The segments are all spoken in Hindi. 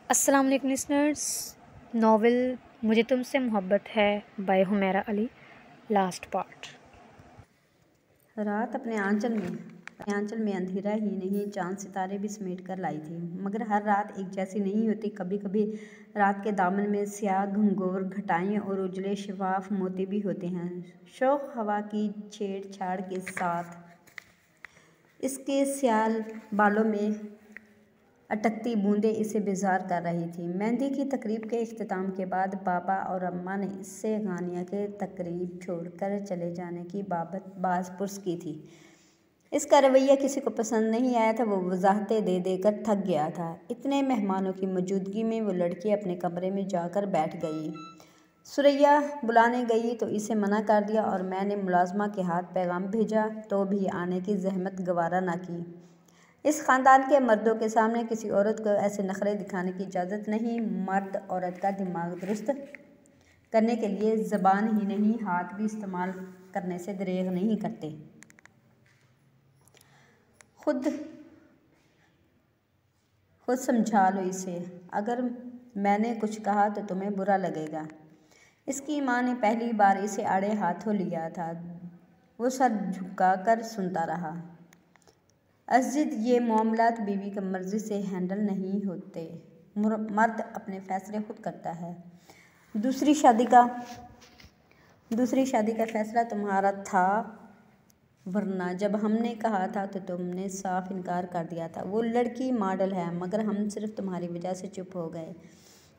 अस्सलाम वालेकुम लिसनर्स। नावल मुझे तुमसे मोहब्बत है by Humaira Ali, last part. रात अपने आंचल में अंधेरा ही नहीं चांद सितारे भी समेट कर लाई थी, मगर हर रात एक जैसी नहीं होती। कभी कभी रात के दामन में स्याह घंघोर घटाएं और उजले शफाफ मोती भी होते हैं। शौक हवा की छेड़छाड़ के साथ इसके स्याल बालों में अटकती बूंदें इसे बेजार कर रही थी। मेहंदी की तकरीब के इख्तिताम के बाद पापा और अम्मा ने इससे गानिया के तकरीब छोड़कर चले जाने की बाबत बाज़ पुरस की थी। इसका रवैया किसी को पसंद नहीं आया था। वो वजाहतें दे देकर थक गया था। इतने मेहमानों की मौजूदगी में वो लड़की अपने कमरे में जाकर बैठ गई। सुरैया बुलाने गई तो इसे मना कर दिया और मैंने मुलाजमा के हाथ पैगाम भेजा तो भी आने की जहमत गवारा ना की। इस ख़ानदान के मर्दों के सामने किसी औरत को ऐसे नखरे दिखाने की इजाज़त नहीं। मर्द औरत का दिमाग दुरुस्त करने के लिए ज़बान ही नहीं हाथ भी इस्तेमाल करने से दरेग नहीं करते। खुद समझा लो इसे। अगर मैंने कुछ कहा तो तुम्हें बुरा लगेगा। इसकी माँ ने पहली बार इसे आड़े हाथों लिया था। वो सर झुकाकर सुनता रहा। अज़ीज़, ये मामलात बीवी की मर्ज़ी से हैंडल नहीं होते। मर्द अपने फ़ैसले खुद करता है। दूसरी शादी का फ़ैसला तुम्हारा था, वरना जब हमने कहा था तो तुमने साफ इनकार कर दिया था। वो लड़की मॉडल है, मगर हम सिर्फ तुम्हारी वजह से चुप हो गए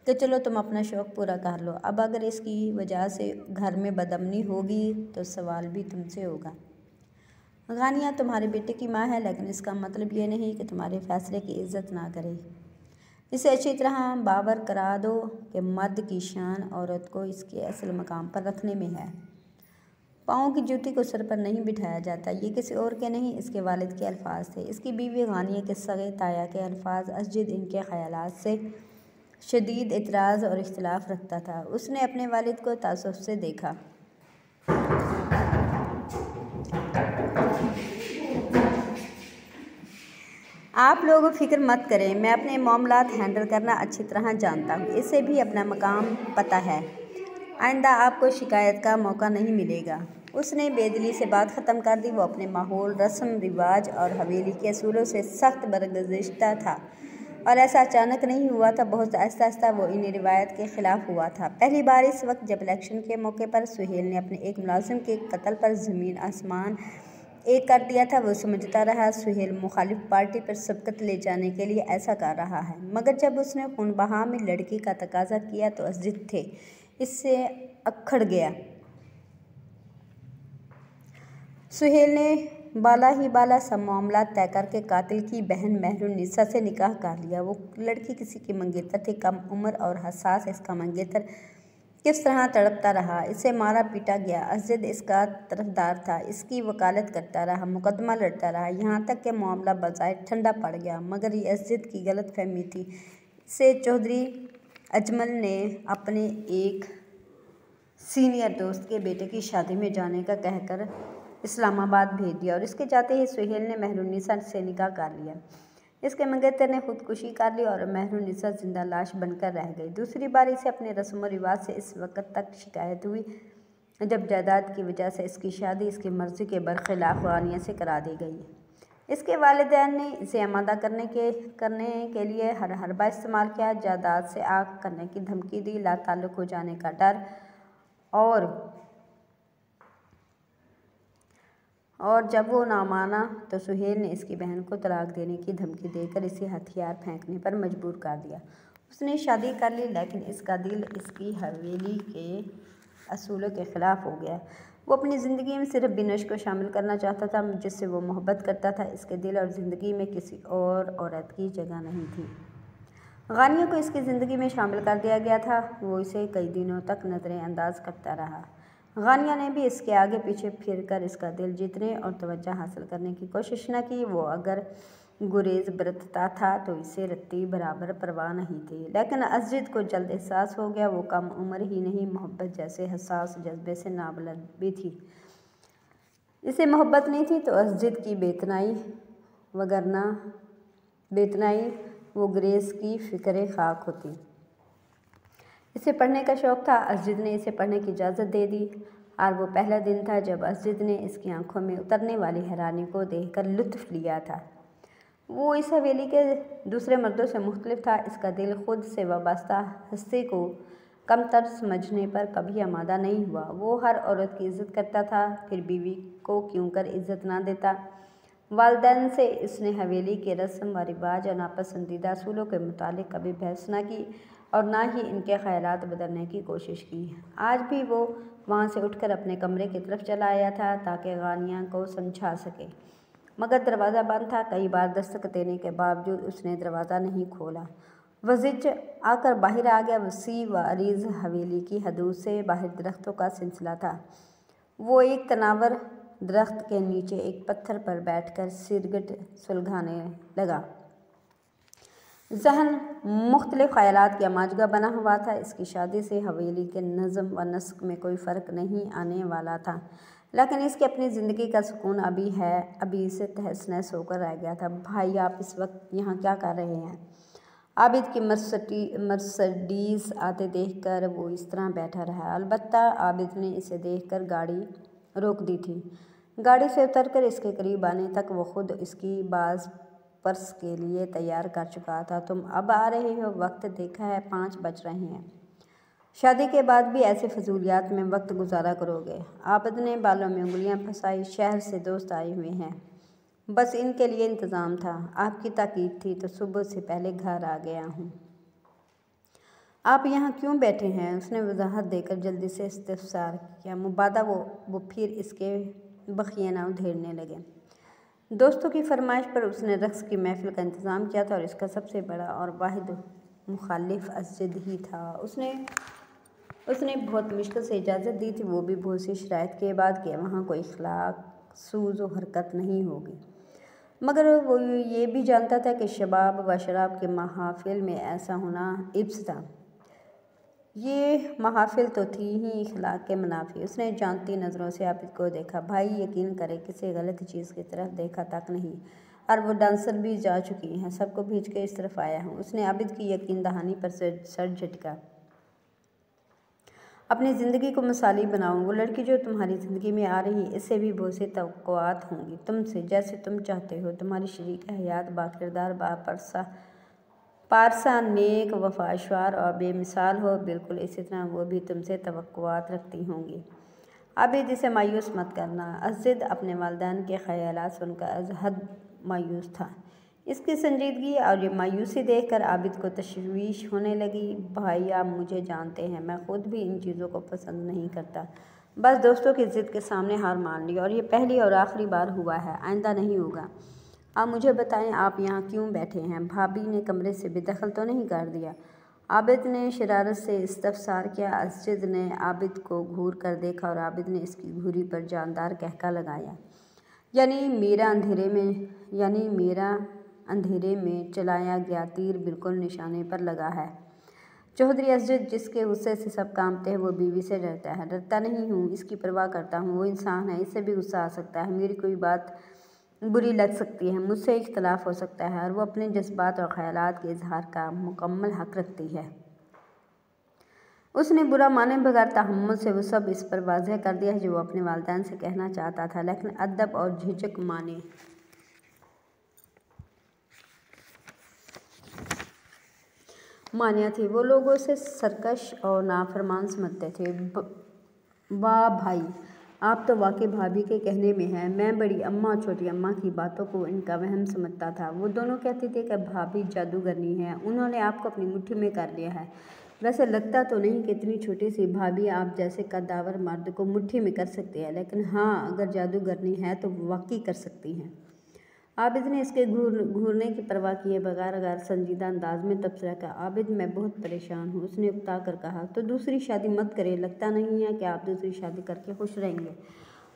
कि चलो तुम अपना शौक़ पूरा कर लो। अब अगर इसकी वजह से घर में बदअमनी होगी तो सवाल भी तुमसे होगा। गानिया तुम्हारे बेटे की माँ है, लेकिन इसका मतलब ये नहीं कि तुम्हारे फ़ैसले की इज़्ज़त ना करे। इसे अच्छी तरह बावर करा दो कि मर्द की शान औरत को इसके असल मकाम पर रखने में है। पाँव की जूती को सर पर नहीं बिठाया जाता। ये किसी और के नहीं, इसके वालिद के अल्फाज थे। इसकी बीवी गानिया के सगे ताया के अल्फाज। अज़ीज़ इनके ख़यालात से शदीद इतराज़ और इख्तिलाफ़ रखता था। उसने अपने वालिद को तासुफ़ से देखा। आप लोग फ़िक्र मत करें, मैं अपने मामलात हैंडल करना अच्छी तरह जानता हूँ। इसे भी अपना मकाम पता है। आइंदा आपको शिकायत का मौका नहीं मिलेगा। उसने बेदिली से बात ख़त्म कर दी। वो अपने माहौल, रस्म रिवाज और हवेली के असूलों से सख्त बरगज़िश्ता था और ऐसा अचानक नहीं हुआ था। बहुत आहिस्ता आहिस्ता वो इन रिवायत के ख़िलाफ़ हुआ था। पहली बार इस वक्त जब इलेक्शन के मौके पर सुहेल ने अपने एक मुलाजिम के कत्ल पर ज़मीन आसमान एक कर दिया था। वो समझता रहा सुहेल मुखालिफ पार्टी पर सबकत ले जाने के लिए ऐसा कर रहा है, मगर जब उसने खून बहा में लड़की का तकाजा किया तो अज़ीज़ थे इससे अक्खड़ गया। सुहेल ने बाला ही बाला सब मामला तय करके कातिल की बहन महरुन्निसा से निकाह कर लिया। वो लड़की किसी की मंगेतर थी, कम उम्र और हसास। इसका मंगेतर किस तरह तड़पता रहा, इसे मारा पीटा गया। अज़ीज़ इसका तरफदार था, इसकी वकालत करता रहा, मुकदमा लड़ता रहा, यहाँ तक कि मामला बज़ाहिर ठंडा पड़ गया। मगर ये अज़ीज़ की गलत फहमी थी। इसे चौधरी अजमल ने अपने एक सीनियर दोस्त के बेटे की शादी में जाने का कहकर इस्लामाबाद भेज दिया और इसके जाते ही सुहेल ने महरुन्निसा से निकाह कर लिया। इसके मंगेतर ने खुदकुशी कर ली और महरुन्निसा जिंदा लाश बनकर रह गई। दूसरी बार इसे अपने रस्म व रिवाज से इस वक्त तक शिकायत हुई जब जायदाद की वजह से इसकी शादी इसकी मर्ज़ी के बरखिलाफ़ गानिया से करा दी गई। इसके वालिदैन ने इसे आमादा करने के लिए हर हरबा इस्तेमाल किया। जायदाद से आग करने की धमकी दी, लाताल्लुक़ हो जाने का डर और जब वो ना माना तो सुहेल ने इसकी बहन को तलाक देने की धमकी देकर इसे हथियार फेंकने पर मजबूर कर दिया। उसने शादी कर ली, लेकिन इसका दिल इसकी हवेली के असूलों के ख़िलाफ़ हो गया। वो अपनी ज़िंदगी में सिर्फ बिनश को शामिल करना चाहता था, जिससे वो मोहब्बत करता था। इसके दिल और ज़िंदगी में किसी और औरत की जगह नहीं थी। गानिया को इसकी ज़िंदगी में शामिल कर दिया गया था। वो इसे कई दिनों तक नज़रअंदाज करता रहा। गानिया ने भी इसके आगे पीछे फिरकर इसका दिल जीतने और तवज्जो हासिल करने की कोशिश न की। वो अगर गुरेज बरतता था तो इसे रत्ती बराबर परवाह नहीं थी। लेकिन अज़ीज़ को जल्द एहसास हो गया वो कम उम्र ही नहीं, मोहब्बत जैसे हसास जज्बे से नाबलद भी थी। इसे मोहब्बत नहीं थी तो अज़ीज़ की बेतनाई वो ग्रेस की फ़िक्र खाक होती। इसे पढ़ने का शौक़ था। असजिद ने इसे पढ़ने की इजाज़त दे दी और वो पहला दिन था जब असजिद ने इसकी आंखों में उतरने वाली हैरानी को देखकर लुत्फ़ लिया था। वो इस हवेली के दूसरे मर्दों से मुख्तलिफ था। इसका दिल खुद से वाबस्ता हस्ती को कमतर समझने पर कभी आमादा नहीं हुआ। वो हर औरत की इज़्ज़त करता था, फिर बीवी को क्यों कर इज़्ज़त ना देता। वालिदैन से इसने हवेली के रस्म व रिवाज और नापसंदीदा असूलों के मुतालिक कभी बहस न की और ना ही इनके ख़यालात बदलने की कोशिश की। आज भी वो वहाँ से उठकर अपने कमरे की तरफ चला आया था ताकि गानिया को समझा सके, मगर दरवाज़ा बंद था। कई बार दस्तक देने के बावजूद उसने दरवाज़ा नहीं खोला। वज़िज आकर बाहर आ गया। वसी व अरीज़ हवेली की हदूद से बाहर दरख्तों का सिलसिला था। वो एक तनावर दरख्त के नीचे एक पत्थर पर बैठकर सिरगट सुलगाने लगा। ज़हन मुख्तलिफ ख़यालात का माजगा बना हुआ था। इसकी शादी से हवेली के नज़म व नस्क में कोई फ़र्क नहीं आने वाला था, लेकिन इसकी अपनी ज़िंदगी का सुकून अभी है। अभी इसे तहस नहस होकर रह गया था। भाई, आप इस वक्त यहाँ क्या कर रहे हैं? आबिद की मर्सडीज़ आते देखकर वो इस तरह बैठा रहा। अलबत्ता आबिद ने इसे देखकर गाड़ी रोक दी थी। गाड़ी से उतरकर इसके करीब आने तक वो खुद इसकी बाज़ पर्स के लिए तैयार कर चुका था। तुम अब आ रहे हो? वक्त देखा है 5 बज रहे हैं। शादी के बाद भी ऐसे फजूलियात में वक्त गुजारा करोगे? आबिद ने बालों में उंगलियां फंसाई। शहर से दोस्त आए हुए हैं, बस इनके लिए इंतज़ाम था। आपकी ताकीद थी तो सुबह से पहले घर आ गया हूँ। आप यहाँ क्यों बैठे हैं? उसने वजाहत देकर जल्दी से इस्तफसार किया। मुबादा वो फिर इसके बखिए न उधेड़ने लगे। दोस्तों की फरमाइश पर उसने रक्स की महफिल का इंतज़ाम किया था और इसका सबसे बड़ा और वाहिद मुखालिफ असजिद ही था। उसने बहुत मुश्किल से इजाज़त दी थी, वो भी बहुत सी शराइत के बाद कि वहाँ कोई इखलाक सूज़ व हरकत नहीं होगी। मगर वो ये भी जानता था कि शबाब व शराब के महाफिल में ऐसा होना इब्स था। ये महाफिल तो थी ही इखलाक के मुनाफी। उसने जानती नज़रों से आबिद को देखा। भाई, यकीन करे किसी गलत चीज़ की तरफ देखा तक नहीं, और वो डांसर भी जा चुकी हैं। सबको भेज के इस तरफ आया हूँ। उसने आबिद की यकीन दहानी पर सर झटका। अपनी ज़िंदगी को मिसाली बनाओ। वो लड़की जो तुम्हारी ज़िंदगी में आ रही है, इससे भी बहुत सी तवक्कुआत होंगी तुमसे, जैसे तुम चाहते हो। तुम्हारी शरीक हयात बाकिरदार, पारसा, नेक, वफाशवार और बेमिसाल हो। बिल्कुल इसी तरह वो भी तुमसे तवक्कुआत रखती होंगी। आबिद, इसे मायूस मत करना। असजिद अपने वालिदैन के ख़यालात सुनकर अज़हद मायूस था। इसकी संजीदगी और ये मायूसी देखकर आबिद को तशवीश होने लगी। भाई, आप मुझे जानते हैं, मैं ख़ुद भी इन चीज़ों को पसंद नहीं करता। बस दोस्तों की ज़िद के सामने हार मान ली, और ये पहली और आखिरी बार हुआ है, आइंदा नहीं होगा। आप मुझे बताएं, आप यहाँ क्यों बैठे हैं? भाभी ने कमरे से बेदखल तो नहीं कर दिया? आबिद ने शरारत से इस्तफसार किया। असजिद ने आबिद को घूर कर देखा और आबिद ने इसकी घूरी पर जानदार कहका लगाया। यानी मेरा अंधेरे में चलाया गया तीर बिल्कुल निशाने पर लगा है। चौधरी असजिद, जिसके गुस्से से सब कांपते हैं, वो बीवी से डरता है। डरता नहीं हूँ, इसकी परवाह करता हूँ। वो इंसान है, इससे भी गुस्सा आ सकता है, मेरी कोई बात बुरी लग सकती है, मुझसे इख्तलाफ हो सकता है, और वो अपने जज्बात और ख़यालात के इजहार का मुकम्मल हक़ रखती है। उसने बुरा माने बगैर तहम्मुल से वो सब इस पर वाज़ेह कर दिया जो वो अपने वालिदैन से कहना चाहता था, लेकिन अदब और झिझक मानिया थी। वो लोगों से सरकश और नाफरमान समझते थे। वाह भाई, आप तो वाकई भाभी के कहने में हैं। मैं बड़ी अम्मा और छोटी अम्मा की बातों को इनका वहम समझता था। वो दोनों कहती थी कि भाभी जादूगरनी है, उन्होंने आपको अपनी मुट्ठी में कर लिया है। वैसे लगता तो नहीं कि इतनी छोटी सी भाभी आप जैसे कद्दावर मर्द को मुट्ठी में कर सकती है, लेकिन हाँ, अगर जादूगरनी है तो वाकई कर सकती हैं। आबिद ने इसके घूरने की परवाह किए बगैर गैर संजीदा अंदाज में तबसरा किया। आबिद, मैं बहुत परेशान हूँ। उसने उकता कर कहा। तो दूसरी शादी मत करें। लगता नहीं है कि आप दूसरी शादी करके खुश रहेंगे।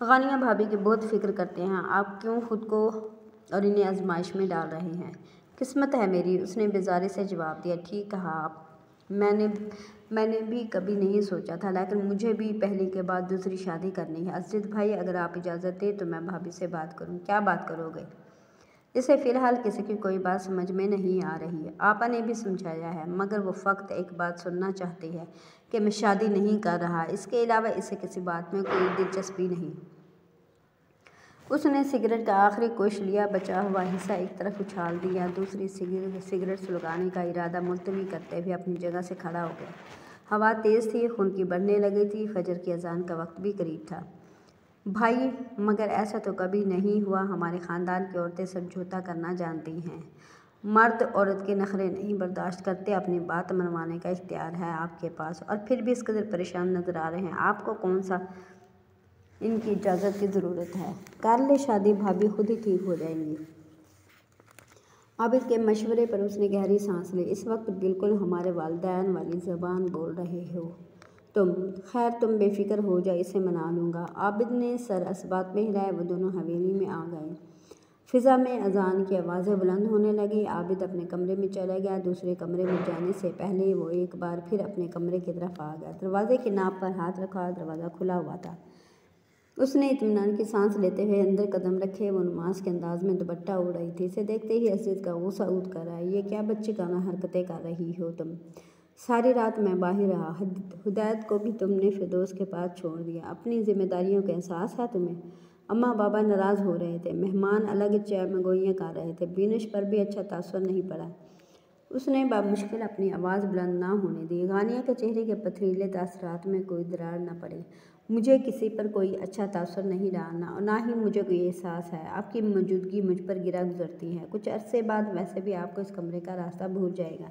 गानिया भाभी की बहुत फिक्र करते हैं। आप क्यों खुद को और इन्हें आजमाइश में डाल रहे हैं? किस्मत है मेरी, उसने बेजारी से जवाब दिया। ठीक कहा आप। मैंने भी कभी नहीं सोचा था, लेकिन मुझे भी पहली के बाद दूसरी शादी करनी है। असजिद भाई, अगर आप इजाज़त दें तो मैं भाभी से बात करूँ। क्या बात करोगे? इसे फ़िलहाल किसी की कोई बात समझ में नहीं आ रही है। आपा ने भी समझाया है, मगर वो फ़कत एक बात सुनना चाहती है कि मैं शादी नहीं कर रहा। इसके अलावा इसे किसी बात में कोई दिलचस्पी नहीं। उसने सिगरेट का आखिरी कोश लिया, बचा हुआ हिस्सा एक तरफ उछाल दिया, दूसरी सिगरेट सुलगाने का इरादा मुलतवी करते हुए अपनी जगह से खड़ा हो गया। हवा तेज़ थी, खुनकी बढ़ने लगी थी। फजर की अजान का वक्त भी करीब था। भाई, मगर ऐसा तो कभी नहीं हुआ। हमारे ख़ानदान की औरतें समझौता करना जानती हैं। मर्द औरत के नखरे नहीं बर्दाश्त करते। अपनी बात मनवाने का इख्तियार है आपके पास, और फिर भी इस कदर परेशान नज़र आ रहे हैं। आपको कौन सा इनकी इजाज़त की ज़रूरत है? कर ले शादी, भाभी खुद ही ठीक हो जाएंगी। आबिद के मशवरे पर उसने गहरी सांस ली। इस वक्त बिल्कुल हमारे वालिदैन वाली ज़बान बोल रहे हो तुम। खैर, तुम बेफिक्र हो जाए, इसे मना लूँगा। आबिद ने सर असबात में हिलाया। वो दोनों हवेली में आ गए। फ़िज़ा में अजान की आवाज़ें बुलंद होने लगी। आबिद अपने कमरे में चला गया। दूसरे कमरे में जाने से पहले वो एक बार फिर अपने कमरे की तरफ आ गया। दरवाजे की नाप पर हाथ रखा। दरवाज़ा खुला हुआ था। उसने इत्मीनान की सांस लेते हुए अंदर कदम रखे। वो नमाज के अंदाज में दुपट्टा ओढ़ रही थी। इसे देखते ही असद का गुस्सा उठ कर आया। ये क्या बच्चेकाना हरकतें कर रही हो तुम? सारी रात मैं बाहर रहा। हुदैत को भी तुमने फिरदौस के पास छोड़ दिया। अपनी जिम्मेदारियों का एहसास है तुम्हें? अम्मा बाबा नाराज़ हो रहे थे। मेहमान अलग चाय में गोइयाँ कर रहे थे। बिनश पर भी अच्छा तासुर नहीं पड़ा। उसने बामुश्किल अपनी आवाज़ बुलंद ना होने दी। गानिया के चेहरे के पथरीले तासरात में कोई दरार न पड़े। मुझे किसी पर कोई अच्छा तासुर नहीं रहा, ना ही मुझे कोई एहसास है। आपकी मौजूदगी मुझ पर गिरा गुजरती है। कुछ अरसे बाद वैसे भी आपको इस कमरे का रास्ता भूल जाएगा,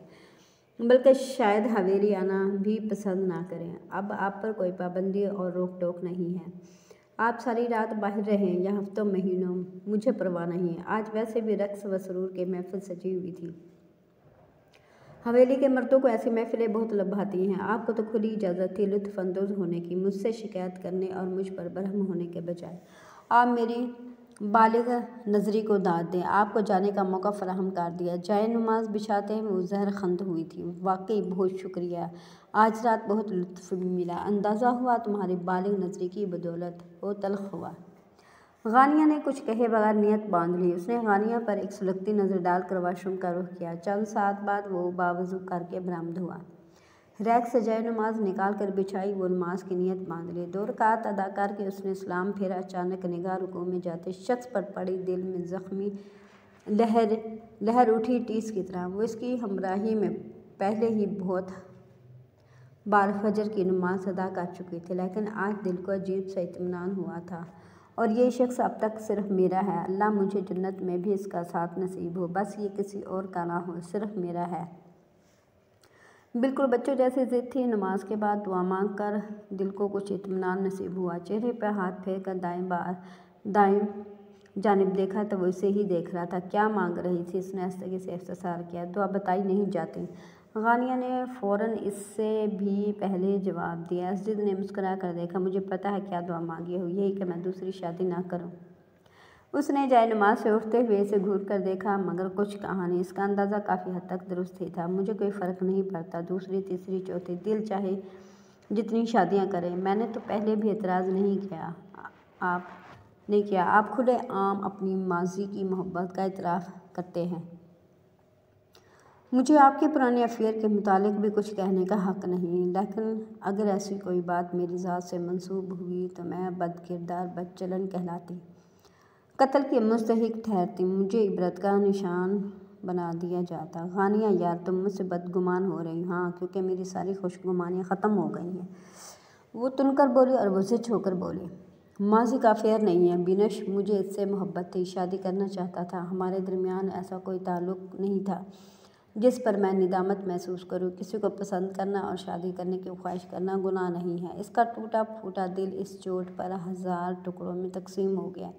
बल्कि शायद हवेली आना भी पसंद ना करें। अब आप पर कोई पाबंदी और रोक टोक नहीं है। आप सारी रात बाहर रहें या हफ्तों महीनों, मुझे परवाह नहीं। आज वैसे भी रक्स व सरूर की महफिल सजी हुई थी। हवेली के मर्दों को ऐसी महफिलें बहुत लुभाती हैं। आपको तो खुली इजाज़त थी लुत्फ़ अंदोज़ होने की, मुझसे शिकायत करने और मुझ पर बरहम होने के बजाय। आप मेरी बालिग नज़री को दाद दें। आपको जाने का मौका फराहम कर दिया। जाए नमाज बिछाते हैं वो जहर खंद हुई थी। वाकई बहुत शुक्रिया। आज रात बहुत लुत्फ़ भी मिला। अंदाज़ा हुआ तुम्हारी बालिग नज़री की बदौलत। वो तल्ख़ हुआ। गानिया ने कुछ कहे बगैर नियत बांध ली। उसने गानिया पर एक सुलगती नज़र डालकर वाशरूम का रुख किया। चंद साथ बाद वो बावजू करके बरामद हुआ। रैक से जाए नमाज निकाल कर बिछाई। वो नमाज की नियत बांध ली। 2 रकात अदा करके उसने सलाम फेरा। अचानक निगाह रुकू में जाते शख्स पर पड़ी। दिल में ज़ख्मी लहर उठी टीस की तरह। वो इसकी हमराही में पहले ही बहुत बार फजर की नमाज अदा कर चुकी थी, लेकिन आज दिल को अजीब सा इत्मीनान हुआ था। और ये शख्स अब तक सिर्फ मेरा है। अल्लाह मुझे जन्नत में भी इसका साथ नसीब हो। बस ये किसी और का ना हो, सिर्फ मेरा है। बिल्कुल बच्चों जैसी ज़िद थी। नमाज के बाद दुआ मांग कर दिल को कुछ इत्मीनान नसीब हुआ। चेहरे पर हाथ फेर कर दाएं जानिब देखा तो वो इसे ही देख रहा था। क्या मांग रही थी? उसने आस्तगी से इफ्तिसार किया। दुआ बताई नहीं जाती। गानिया ने फ़ौरन इससे भी पहले जवाब दिया। असजिद ने मुस्कुरा कर देखा। मुझे पता है क्या दुआ मांगी हो, यही कि मैं दूसरी शादी ना करूं। उसने जाए नमाज से उठते हुए इसे घूर कर देखा, मगर कुछ कहा नहीं। इसका अंदाज़ा काफ़ी हद तक दुरुस्त ही था। मुझे कोई फ़र्क नहीं पड़ता, दूसरी तीसरी चौथी, दिल चाहे जितनी शादियाँ करें। मैंने तो पहले भी एतराज़ नहीं किया। आप खुले आम अपनी माजी की मोहब्बत का इतराफ़ करते हैं। मुझे आपके पुराने अफेयर के मुतालिक भी कुछ कहने का हक़ नहीं, लेकिन अगर ऐसी कोई बात मेरी ज़ात से मंसूब हुई तो मैं बदकिरदार बदचलन कहलाती, कत्ल की मुस्तहिक ठहरती, मुझे इबरत का निशान बना दिया जाता। गानिया यार, तुम मुझसे बदगुमान हो रही। हाँ, क्योंकि मेरी सारी खुशगुमानियाँ ख़त्म हो गई हैं। वो तुनकर बोली और वो ज़िद होकर बोली। माजी का अफेयर नहीं है बिनश, मुझे इससे मोहब्बत थी, शादी करना चाहता था। हमारे दरमियान ऐसा कोई ताल्लुक़ नहीं था जिस पर मैं निदामत महसूस करूं। किसी को पसंद करना और शादी करने की ख्वाहिश करना गुनाह नहीं है। इसका टूटा फूटा दिल इस चोट पर 1000 टुकड़ों में तकसीम हो गया।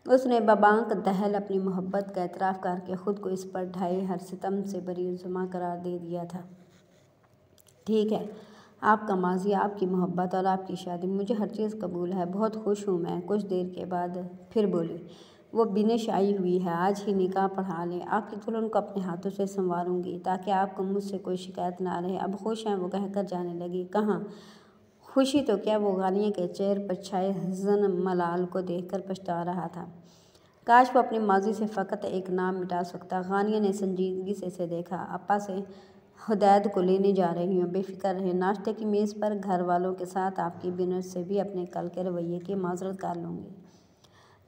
उसने बबांक दहल अपनी मोहब्बत का एतराफ़ करके ख़ुद को इस पर ढाए हर सितम से बरीजुमा करार दे दिया था। ठीक है, आपका माजी, आपकी मोहब्बत और आपकी शादी, मुझे हर चीज़ कबूल है। बहुत खुश हूँ मैं। कुछ देर के बाद फिर बोली। वो बिनश आई हुई है, आज ही निकाह पढ़ा लें। आपकी दुल्हन को अपने हाथों से संवारूंगी ताकि आपको मुझसे कोई शिकायत ना रहे। अब खुश हैं? वो कहकर जाने लगी। कहाँ खुशी तो क्या, वो गानिया के चेहरे पर छाए हज़न मलाल को देखकर पछता रहा था। काश वो अपनी माजी से फ़कत एक नाम मिटा सकता। गानिया ने संजीदगी से इसे देखा। अपा से हुदैद को लेने जा रही हूँ, बेफिक्र रहे। नाश्ते की मेज़ पर घर वालों के साथ आपकी बिनर से भी अपने कल के रवैये की माजरत कर लूँगी।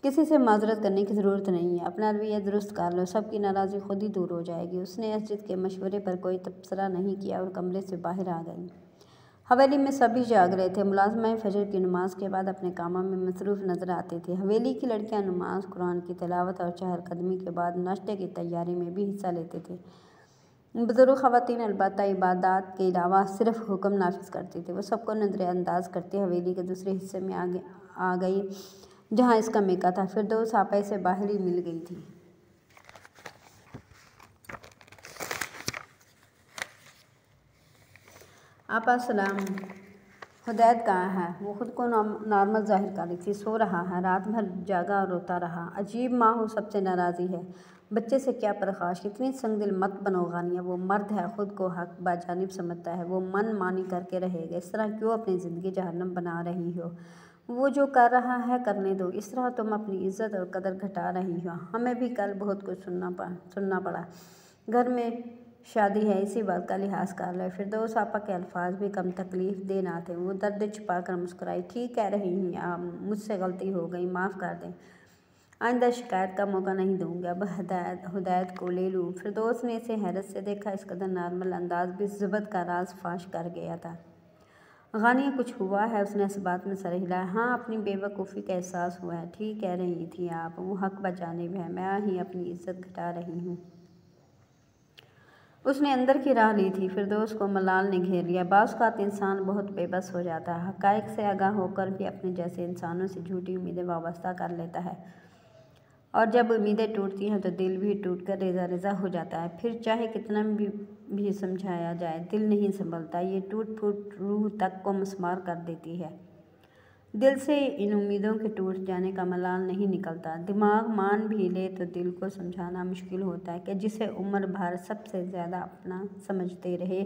किसी से माजरत करने की ज़रूरत नहीं है, अपना रवैया दुरुस्त कर लो, सबकी नाराज़गी खुद ही दूर हो जाएगी। उसने असजिद के मशवरे पर कोई तबसरा नहीं किया और कमरे से बाहर आ गई। हवेली में सभी जाग रहे थे। मुलाजमाएं फजर की नमाज के बाद अपने कामों में मसरूफ़ नजर आती थी। हवेली की लड़कियां नमाज, कुरान की तिलावत और चहलकदमी के बाद नाश्ते की तैयारी में भी हिस्सा लेते थे। बुजुर्ग ख़वातीन अलबत्ता इबादत के अलावा सिर्फ हुक्म नाफिज करती थी। वो सबको नज़रअंदाज करती हवेली के दूसरे हिस्से में आ गई जहाँ इसका मेका था। फिरदौस आपा से बाहर ही मिल गई थी। आपा सलाम। हुदैद कहाँ है? वो खुद को नॉर्मल जाहिर कर रही थी। सो रहा है, रात भर जागा और रोता रहा। अजीब माँ हो, सबसे नाराज़ी है। बच्चे से क्या परखाश, इतनी संगदिल मत बनो गानिया। वो मर्द है, खुद को हक बाजानिब समझता है। वो मन मानी करके रहेगा। इस तरह क्यों अपनी ज़िंदगी जहन्नम बना रही हो? वो जो कर रहा है करने दो। इस तरह तुम अपनी इज़्ज़त और कदर घटा रही हो। हमें भी कल बहुत कुछ सुनना पड़ा। घर में शादी है, इसी बात का लिहाज कर लो। फिरदौस आपा के अल्फाज भी कम तकलीफ दे ना थे। वो दर्द छुपा कर मुस्कुराई। ठीक कह रही हैं आप, मुझसे गलती हो गई, माफ़ कर दें। आइंदा शिकायत का मौका नहीं दूंगा। अब हुदैद को ले लूँ। फिरदौस ने इसे हैरत से देखा। इस कदर नॉर्मल अंदाज भी ज़बत का राज फाश कर गया था। गानिया, कुछ हुआ है? उसने इस बात में सर हिलाया। हाँ, अपनी बेवकूफ़ी का एहसास हुआ है। ठीक कह रही थी आप, वो हक बजानिब है, मैं ही अपनी इज़्ज़त घटा रही हूँ। उसने अंदर की राह ली थी। फिरदौस को मलाल ने घेर लिया। बाज़ औक़ात इंसान बहुत बेबस हो जाता है। हक़ाइक़ से आगाह होकर भी अपने जैसे इंसानों से झूठी उम्मीदें वाबस्ता कर लेता है, और जब उम्मीदें टूटती हैं तो दिल भी टूट कर रेज़ा रेज़ा हो जाता है। फिर चाहे कितना भी समझाया जाए, दिल नहीं संभलता। ये टूट फूट रूह तक को मस्मार कर देती है। दिल से इन उम्मीदों के टूट जाने का मलाल नहीं निकलता। दिमाग मान भी ले तो दिल को समझाना मुश्किल होता है कि जिसे उम्र भर सबसे ज़्यादा अपना समझते रहे,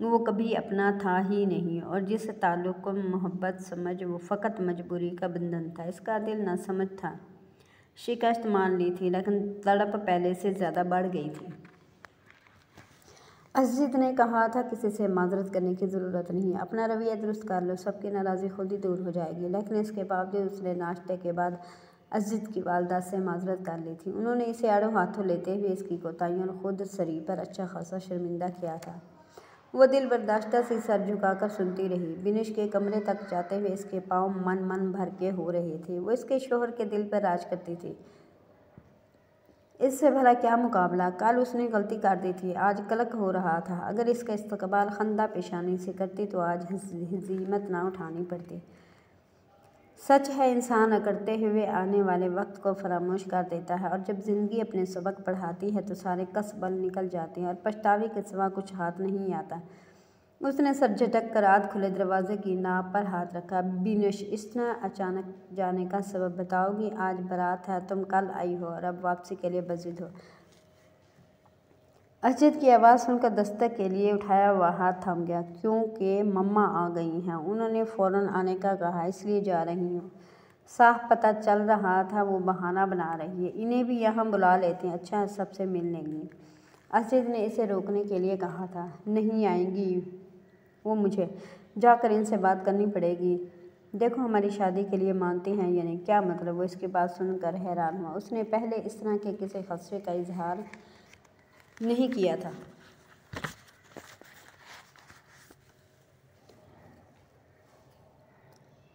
वो कभी अपना था ही नहीं, और जिस ताल्लुक़ को मोहब्बत समझ, वो फ़कत मजबूरी का बंधन था। इसका दिल ना समझ था। शिकस्त मान ली थी, लेकिन तड़प पहले से ज़्यादा बढ़ गई थी। असजिद ने कहा था, किसी से माजरत करने की ज़रूरत नहीं, अपना रवैया दुरुस्त कर लो, सबकी नाराज़गी खुद ही दूर हो जाएगी। लेकिन इसके बावजूद उसने नाश्ते के बाद असजिद की वालदा से माजरत कर ली थी। उन्होंने इसे आड़ों हाथों लेते हुए इसकी कोताहियों और खुद सरी पर अच्छा खासा शर्मिंदा किया था। वो दिल बर्दाश्ता सी सर झुकाकर सुनती रही। बिनिश के कमरे तक जाते हुए इसके पाँव मन भर के हो रहे थे। वो इसके शोहर के दिल पर राज करती थी। इससे भला क्या मुकाबला? कल उसने गलती कर दी थी, आज कलक हो रहा था। अगर इसका इस्तकबाल खंदा पेशानी से करती तो आज हज़ीमत ना उठानी पड़ती। सच है, इंसान अकड़ते हुए आने वाले वक्त को फरामोश कर देता है, और जब ज़िंदगी अपने सबक पढ़ाती है तो सारे कसबल निकल जाते हैं और पछतावे के सिवा कुछ हाथ नहीं आता। उसने सर झटक कर आध खुले दरवाजे की नाप पर हाथ रखा। बिनुश, इतना अचानक जाने का सबब बताओगी? आज बारात है, तुम कल आई हो और अब वापसी के लिए बजिद हो। असजिद की आवाज़ सुनकर दस्तक के लिए उठाया हुआ हाथ थम गया। क्योंकि मम्मा आ गई हैं, उन्होंने फ़ौरन आने का कहा, इसलिए जा रही हूँ। साफ पता चल रहा था वो बहाना बना रही है। इन्हें भी यहाँ बुला लेते हैं, अच्छा है, सबसे मिल लेंगी। असजिद ने इसे रोकने के लिए कहा था। नहीं आएंगी वो, मुझे जाकर इनसे बात करनी पड़ेगी। देखो, हमारी शादी के लिए मानती हैं या नहीं? क्या मतलब? वो इसकी बात सुनकर हैरान हुआ। उसने पहले इस तरह के किसी खदशे का इजहार नहीं किया था।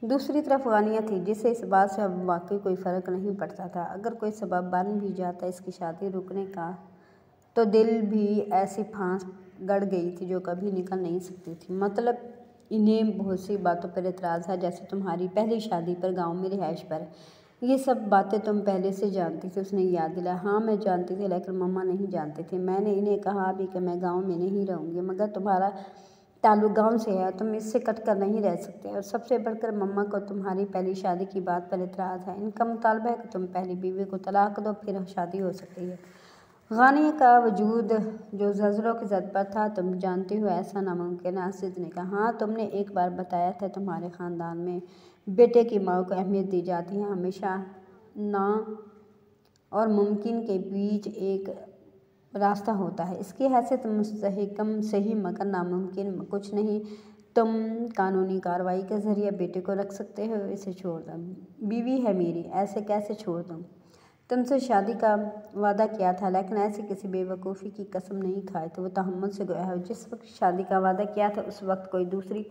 दूसरी तरफ गानिया थी, जिसे इस बात से अब वाकई कोई फ़र्क नहीं पड़ता था। अगर कोई सबब बन भी जाता इसकी शादी रुकने का, तो दिल भी ऐसी फांस गड़ गई थी जो कभी निकल नहीं सकती थी। मतलब इन्हें बहुत सी बातों पर एतराज़ है, जैसे तुम्हारी पहली शादी पर, गांव में रिहाइश पर। ये सब बातें तुम पहले से जानती थी? उसने याद दिलाया। हाँ, मैं जानती थी, लेकिन मम्मा नहीं जानती थी। मैंने इन्हें कहा भी कि मैं गांव में नहीं रहूँगी, मगर तुम्हारा ताल्लुक गांव से है, तुम इससे कट कर नहीं रह सकते। और सबसे बढ़कर मम्मा को तुम्हारी पहली शादी की बात पर एतराज़ है। इनका मुतालबा है कि तुम पहली बीवी को तलाक दो, फिर शादी हो सकती है। गानिया का वजूद जो ज़ज़लों की ज़द पर था, तुम जानती हो ऐसा नामुमकिन है। असजिद ने कहा। हाँ, तुमने एक बार बताया था तुम्हारे ख़ानदान में बेटे की माँ को अहमियत दी जाती है, हमेशा ना और मुमकिन के बीच एक रास्ता होता है। इसकी हैसियत मुस्तहकम सही मगर नामुमकिन कुछ नहीं। तुम कानूनी कार्रवाई के ज़रिए बेटे को रख सकते हो, इसे छोड़ दो। बीवी है मेरी, ऐसे कैसे छोड़ दूँ? तुमसे शादी का वादा किया था, लेकिन ऐसी किसी बेवकूफ़ी की कसम नहीं खाई तो वो तहम्मुल से गया है। जिस वक्त शादी का वादा किया था उस वक्त कोई दूसरी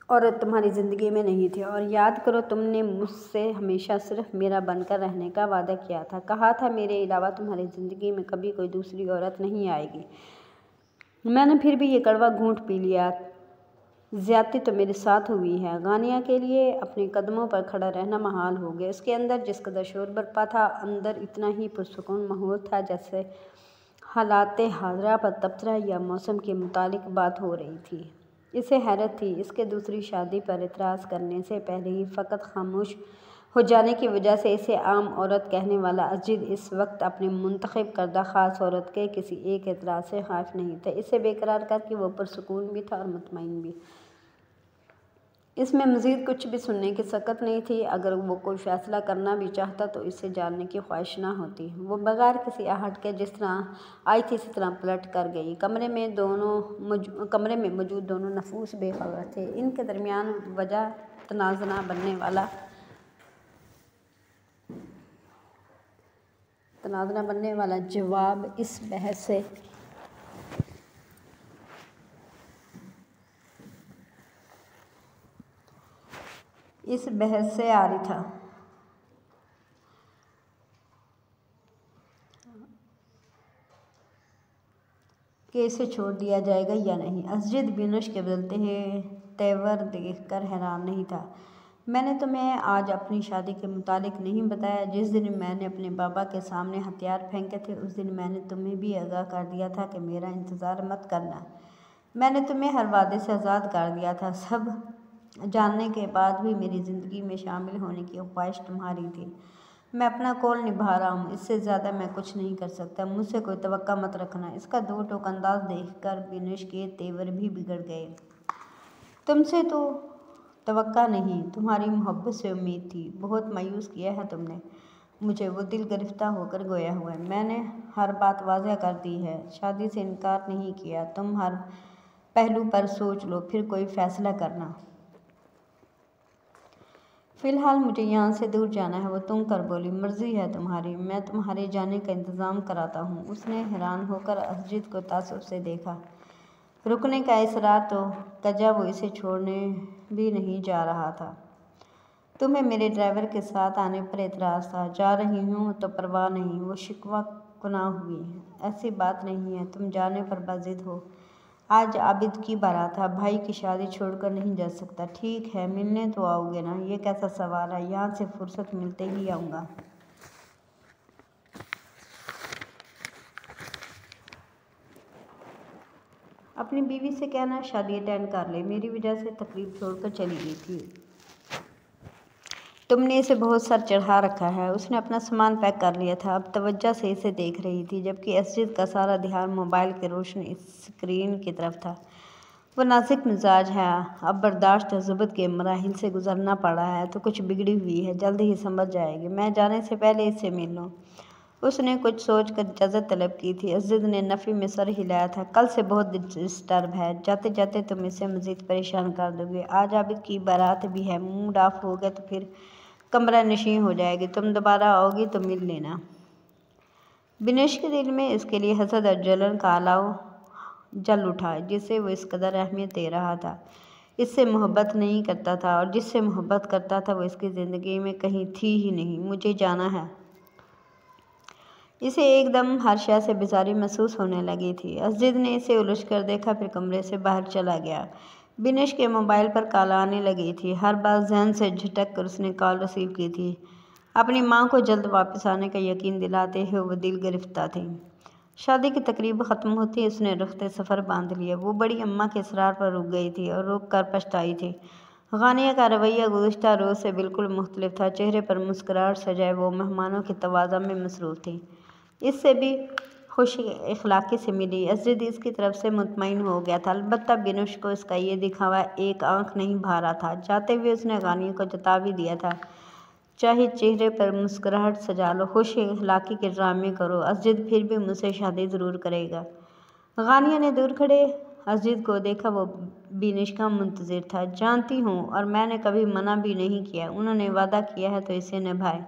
औरत तुम्हारी ज़िंदगी में नहीं थी। और याद करो, तुमने मुझसे हमेशा सिर्फ मेरा बनकर रहने का वादा किया था। कहा था मेरे अलावा तुम्हारी ज़िंदगी में कभी कोई दूसरी औरत नहीं आएगी। मैंने फिर भी ये कड़वा घूंट पी लिया। ज़्यादती तो मेरे साथ हुई है। गानिया के लिए अपने कदमों पर खड़ा रहना महाल हो गया। उसके अंदर जिस कदर शोर बरपा था, अंदर इतना ही पुरसुकून माहौल था जैसे हालात हाज़िरा पर तबसरा या मौसम के मुतालिक बात हो रही थी। इसे हैरत थी, इसके दूसरी शादी पर एतराज़ करने से पहले ही फ़कत खामोश हो जाने की वजह से इसे आम औरत कहने वाला अजीज इस वक्त अपने मुंतखब करदा ख़ास औरत के किसी एक एतराज़ से खाफ नहीं था। इसे बेकरार करके वो पुरसुकून भी था और मुतमईन भी। इसमें मज़ीद कुछ भी सुनने की सकत नहीं थी। अगर वो कोई फ़ैसला करना भी चाहता तो इसे जानने की ख्वाहिश ना होती। वो बगैर किसी आहट के जिस तरह आई थी इसी तरह पलट कर गई। कमरे में मौजूद दोनों नफूस बेखबर थे। इनके दरमियान वजह तनाज़ना बनने वाला जवाब इस बहस से आ रही था कि इसे छोड़ दिया जाएगा या नहीं। असजिद बिनुश के बदलते हैं तेवर देखकर हैरान नहीं था। मैंने तुम्हें आज अपनी शादी के मुतालिक नहीं बताया। जिस दिन मैंने अपने बाबा के सामने हथियार फेंके थे उस दिन मैंने तुम्हें भी आगाह कर दिया था कि मेरा इंतज़ार मत करना। मैंने तुम्हें हर वादे से आज़ाद कर दिया था। सब जानने के बाद भी मेरी ज़िंदगी में शामिल होने की ख्वाहिश तुम्हारी थी। मैं अपना कौल निभा रहा हूँ, इससे ज़्यादा मैं कुछ नहीं कर सकता। मुझसे कोई तवक्का मत रखना। इसका दो टोक अंदाज देखकर बिनुश के तेवर भी बिगड़ गए। तुमसे तो तवक्का नहीं, तुम्हारी मोहब्बत से उम्मीद थी। बहुत मायूस किया है तुमने मुझे। वो दिल गिरफ्तार होकर गोया हुआ है। मैंने हर बात वाज़ह कर दी है, शादी से इनकार नहीं किया। तुम हर पहलू पर सोच लो, फिर कोई फ़ैसला करना। फ़िलहाल मुझे यहाँ से दूर जाना है। वो तुम कर बोली। मर्ज़ी है तुम्हारी, मैं तुम्हारे जाने का इंतज़ाम कराता हूँ। उसने हैरान होकर असजिद को तासुब से देखा। रुकने का इसरार तो कजा वो इसे छोड़ने भी नहीं जा रहा था। तुम्हें मेरे ड्राइवर के साथ आने पर एतराज़ था। जा रही हूँ तो परवाह नहीं। वो शिकवा गुनाह हुई। ऐसी बात नहीं है, तुम जाने पर बाजिद हो। आज आबिद की बारात है, भाई की शादी छोड़कर नहीं जा सकता। ठीक है, मिलने तो आओगे ना? ये कैसा सवाल है, यहाँ से फुर्सत मिलते ही आऊँगा। अपनी बीवी से कहना शादी अटेंड कर ले। मेरी वजह से तकलीफ छोड़कर चली गई थी। तुमने इसे बहुत सर चढ़ा रखा है। उसने अपना सामान पैक कर लिया था, अब तवज्जो से इसे देख रही थी, जबकि असजिद का सारा ध्यान मोबाइल की रोशनी स्क्रीन की तरफ था। वो नाजुक मिजाज है, अब बर्दाश्त और ज़ुबत के मराहिल से गुजरना पड़ा है तो कुछ बिगड़ी हुई है, जल्द ही समझ जाएगी। मैं जाने से पहले इससे मिल लूँ। उसने कुछ सोच कर इजाज़त तलब की थी। असजिद ने नफ़ी में सर हिलाया था। कल से बहुत डिस्टर्ब है, जाते जाते तुम इसे मज़ीद परेशान कर दोगे। आज आबिद की बारात भी है, मूड ऑफ हो गया तो फिर कमरा नशीं हो जाएगी। तुम दोबारा आओगी तो मिल लेना। बिनुश के दिल में इसके लिए हसद और जलन का अलाव जल उठा, जिसे वो इस कदर अहमियत दे रहा था। इससे मोहब्बत नहीं करता था, और जिससे मोहब्बत करता था वो इसकी ज़िंदगी में कहीं थी ही नहीं। मुझे जाना है। इसे एकदम हर शय से बेजारी महसूस होने लगी थी। असजिद ने इसे उलझ कर देखा, फिर कमरे से बाहर चला गया। बिनुश के मोबाइल पर कॉल आने लगी थी। हर बार जहन से झटक कर उसने कॉल रिसीव की थी। अपनी माँ को जल्द वापस आने का यकीन दिलाते हुए वो दिल गिरफ्तार थी। शादी की तकरीब ख़त्म होती उसने रफ्ते सफ़र बांध लिया। वो बड़ी अम्मा के इसरार पर रुक गई थी और रुक कर पछताई थी। गानिया का रवैया गुज़िश्ता रोज़ से बिल्कुल मुख्तलिफ था। चेहरे पर मुस्कुराहट सजाए वो मेहमानों की तवाज़ा में मसरूफ़ थी। इससे भी खुश इखलाक़ी से मिली। असजिद इसकी तरफ से मुतमईन हो गया था। अलबत्ता बिनुश को इसका ये दिखावा एक आँख नहीं भा रहा था। जाते हुए उसने गानिया को जता भी दिया था चाहे चेहरे पर मुस्कुराहट सजा लो, खुशी अखलाकी के ड्रामे करो, असजिद फिर भी मुझसे शादी ज़रूर करेगा। गानिया ने दूर खड़े असजिद को देखा। वो बिनिश का मुंतज़िर था। जानती हूँ, और मैंने कभी मना भी नहीं किया। उन्होंने वादा किया है तो इसे निभाए।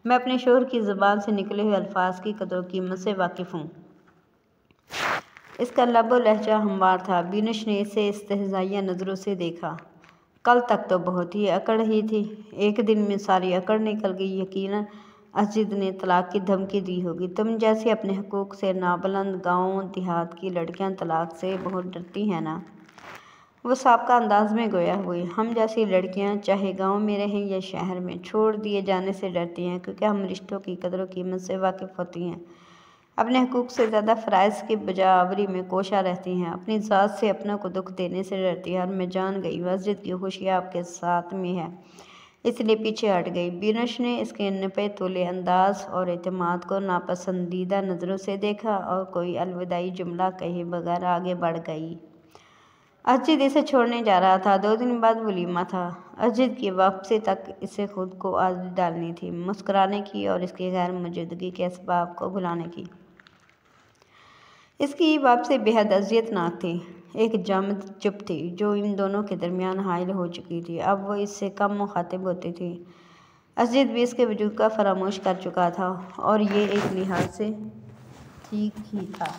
मैं अपने शोहर की ज़ुबान से निकले हुए अल्फाज की कदर कीमत से वाकिफ़ हूँ। इसका लबो लहजा हमवार था। बिनिश ने इसे इस्तेहज़ाइया नज़रों से देखा। कल तक तो बहुत ही अकड़ ही थी, एक दिन में सारी अकड़ निकल गई। यकीनन असजिद ने तलाक की धमकी दी होगी। तुम जैसी अपने हकूक़ से नाबुलंद गाँव देहात की लड़कियां तलाक से बहुत डरती हैं ना। वो साबका अंदाज में गोया हुई। हम जैसी लड़कियां चाहे गांव में रहें या शहर में, छोड़ दिए जाने से डरती हैं, क्योंकि हम रिश्तों की कदर कीमत से वाकिफ़ होती हैं। अपने हकूक़ से ज़्यादा फ़राइज़ की बजावरी में कोशा रहती हैं। अपनी ज़ात से अपनों को दुख देने से डरती है। और मैं जान गई मस्जिद की खुशी आपके साथ में है, इसलिए पीछे हट गई। बिनिश ने इसके नपे तोले अंदाज और एतमाद को नापसंदीदा नज़रों से देखा और कोई अलविदाई जुमला कहे बगैर आगे बढ़ गई। असजिद इसे छोड़ने जा रहा था। 2 दिन बाद वलीमा था। असजिद की वापसी तक इसे खुद को आदत डालनी थी, मुस्कुराने की और इसकी गैर मौजूदगी के असबाब को भुलाने की। इसकी वापसी बेहद अज़ियतनाक थी। एक जामद चुप थी जो इन दोनों के दरमियान हाइल हो चुकी थी। अब वो इससे कम मुखातिब होती थी। असजिद भी इसके वजूद का फरामोश कर चुका था, और ये एक लिहाज से ठीक ही था।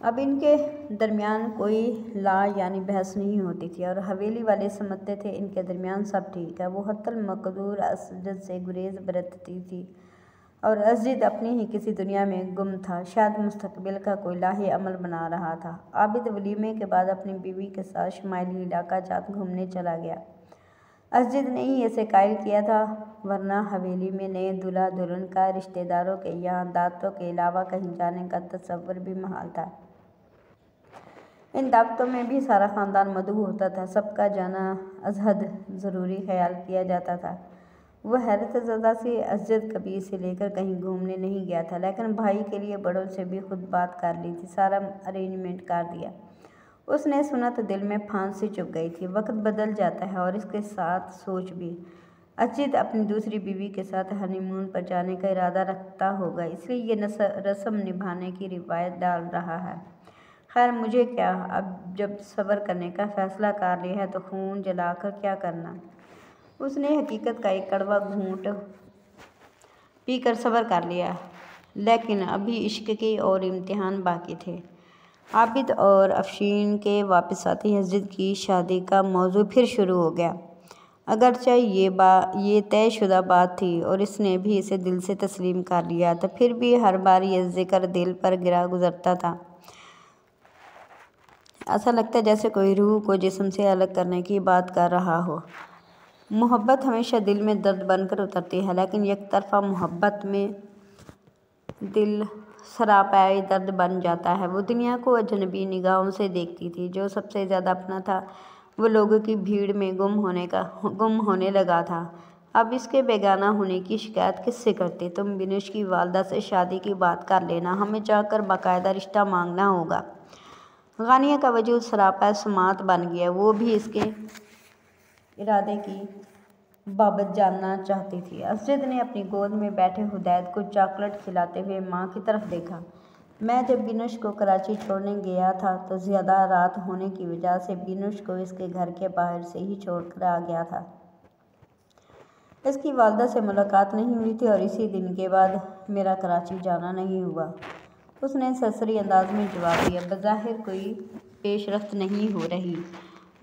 अब इनके दरमियान कोई ला यानी बहस नहीं होती थी, और हवेली वाले समझते थे इनके दरमियान सब ठीक है। वो हत्तल मकदूर असजिद से गुरेज बरतती थी, और असजिद अपनी ही किसी दुनिया में गुम था, शायद मुस्तकबिल का कोई लाही अमल बना रहा था। आबिद वलीमे के बाद अपनी बीवी के साथ शुमाइली इलाका जात घूमने चला गया। असजिद ने ही इसे कायल किया था, वरना हवेली में नए दूल्हा दुल्हन का रिश्तेदारों के यहाँ दावतों के अलावा कहीं जाने का तसव्वुर भी महल था। इन दावतों में भी सारा ख़ानदान मदऊ होता था। सबका जाना अजहद ज़रूरी ख्याल किया जाता था। वह हैरत ज़दा सी असजिद कभी इसे लेकर कहीं घूमने नहीं गया था, लेकिन भाई के लिए बड़ों से भी खुद बात कर ली थी, सारा अरेंजमेंट कर दिया। उसने सुना तो दिल में फांसी चुभ गई थी। वक्त बदल जाता है और इसके साथ सोच भी। असजिद अपनी दूसरी बीवी के साथ हनीमून पर जाने का इरादा रखता होगा, इसलिए ये रस्म निभाने की रिवायत डाल रहा है। खैर मुझे क्या, अब जब सब्र करने का फ़ैसला कर लिया है तो खून जलाकर क्या करना। उसने हकीकत का एक कड़वा घूंट पीकर सब्र कर लिया, लेकिन अभी इश्क के और इम्तिहान बाकी थे। आबिद और अफशीन के वापस आते ही असजिद की शादी का मौजू फिर शुरू हो गया। अगरचे ये तयशुदा बात थी और इसने भी इसे दिल से तस्लीम कर लिया था, फिर भी हर बार यह जिक्र दिल पर गिरा गुजरता था। ऐसा लगता है जैसे कोई रूह को जिस्म से अलग करने की बात कर रहा हो। मोहब्बत हमेशा दिल में दर्द बनकर उतरती है, लेकिन एक तरफा मोहब्बत में दिल सरापाए दर्द बन जाता है। वो दुनिया को अजनबी निगाहों से देखती थी। जो सबसे ज़्यादा अपना था वो लोगों की भीड़ में गुम होने लगा था। अब इसके बेगाना होने की शिकायत किससे करते? तुम बिनिश की वालदा से शादी की बात कर लेना, हमें जाकर बाकायदा रिश्ता मांगना होगा। गानिया का वजूद सरापा समात बन गया। वो भी इसके इरादे की बाबत जानना चाहती थी। असजिद ने अपनी गोद में बैठे हुदैद को चॉकलेट खिलाते हुए माँ की तरफ देखा। मैं जब बिनुश को कराची छोड़ने गया था तो ज़्यादा रात होने की वजह से बिनुश को इसके घर के बाहर से ही छोड़कर आ गया था। इसकी वालदा से मुलाकात नहीं हुई थी और इसी दिन के बाद मेरा कराची जाना नहीं हुआ। उसने सरसरी अंदाज में जवाब दिया। बज़ाहिर कोई पेशरफ्त नहीं हो रही,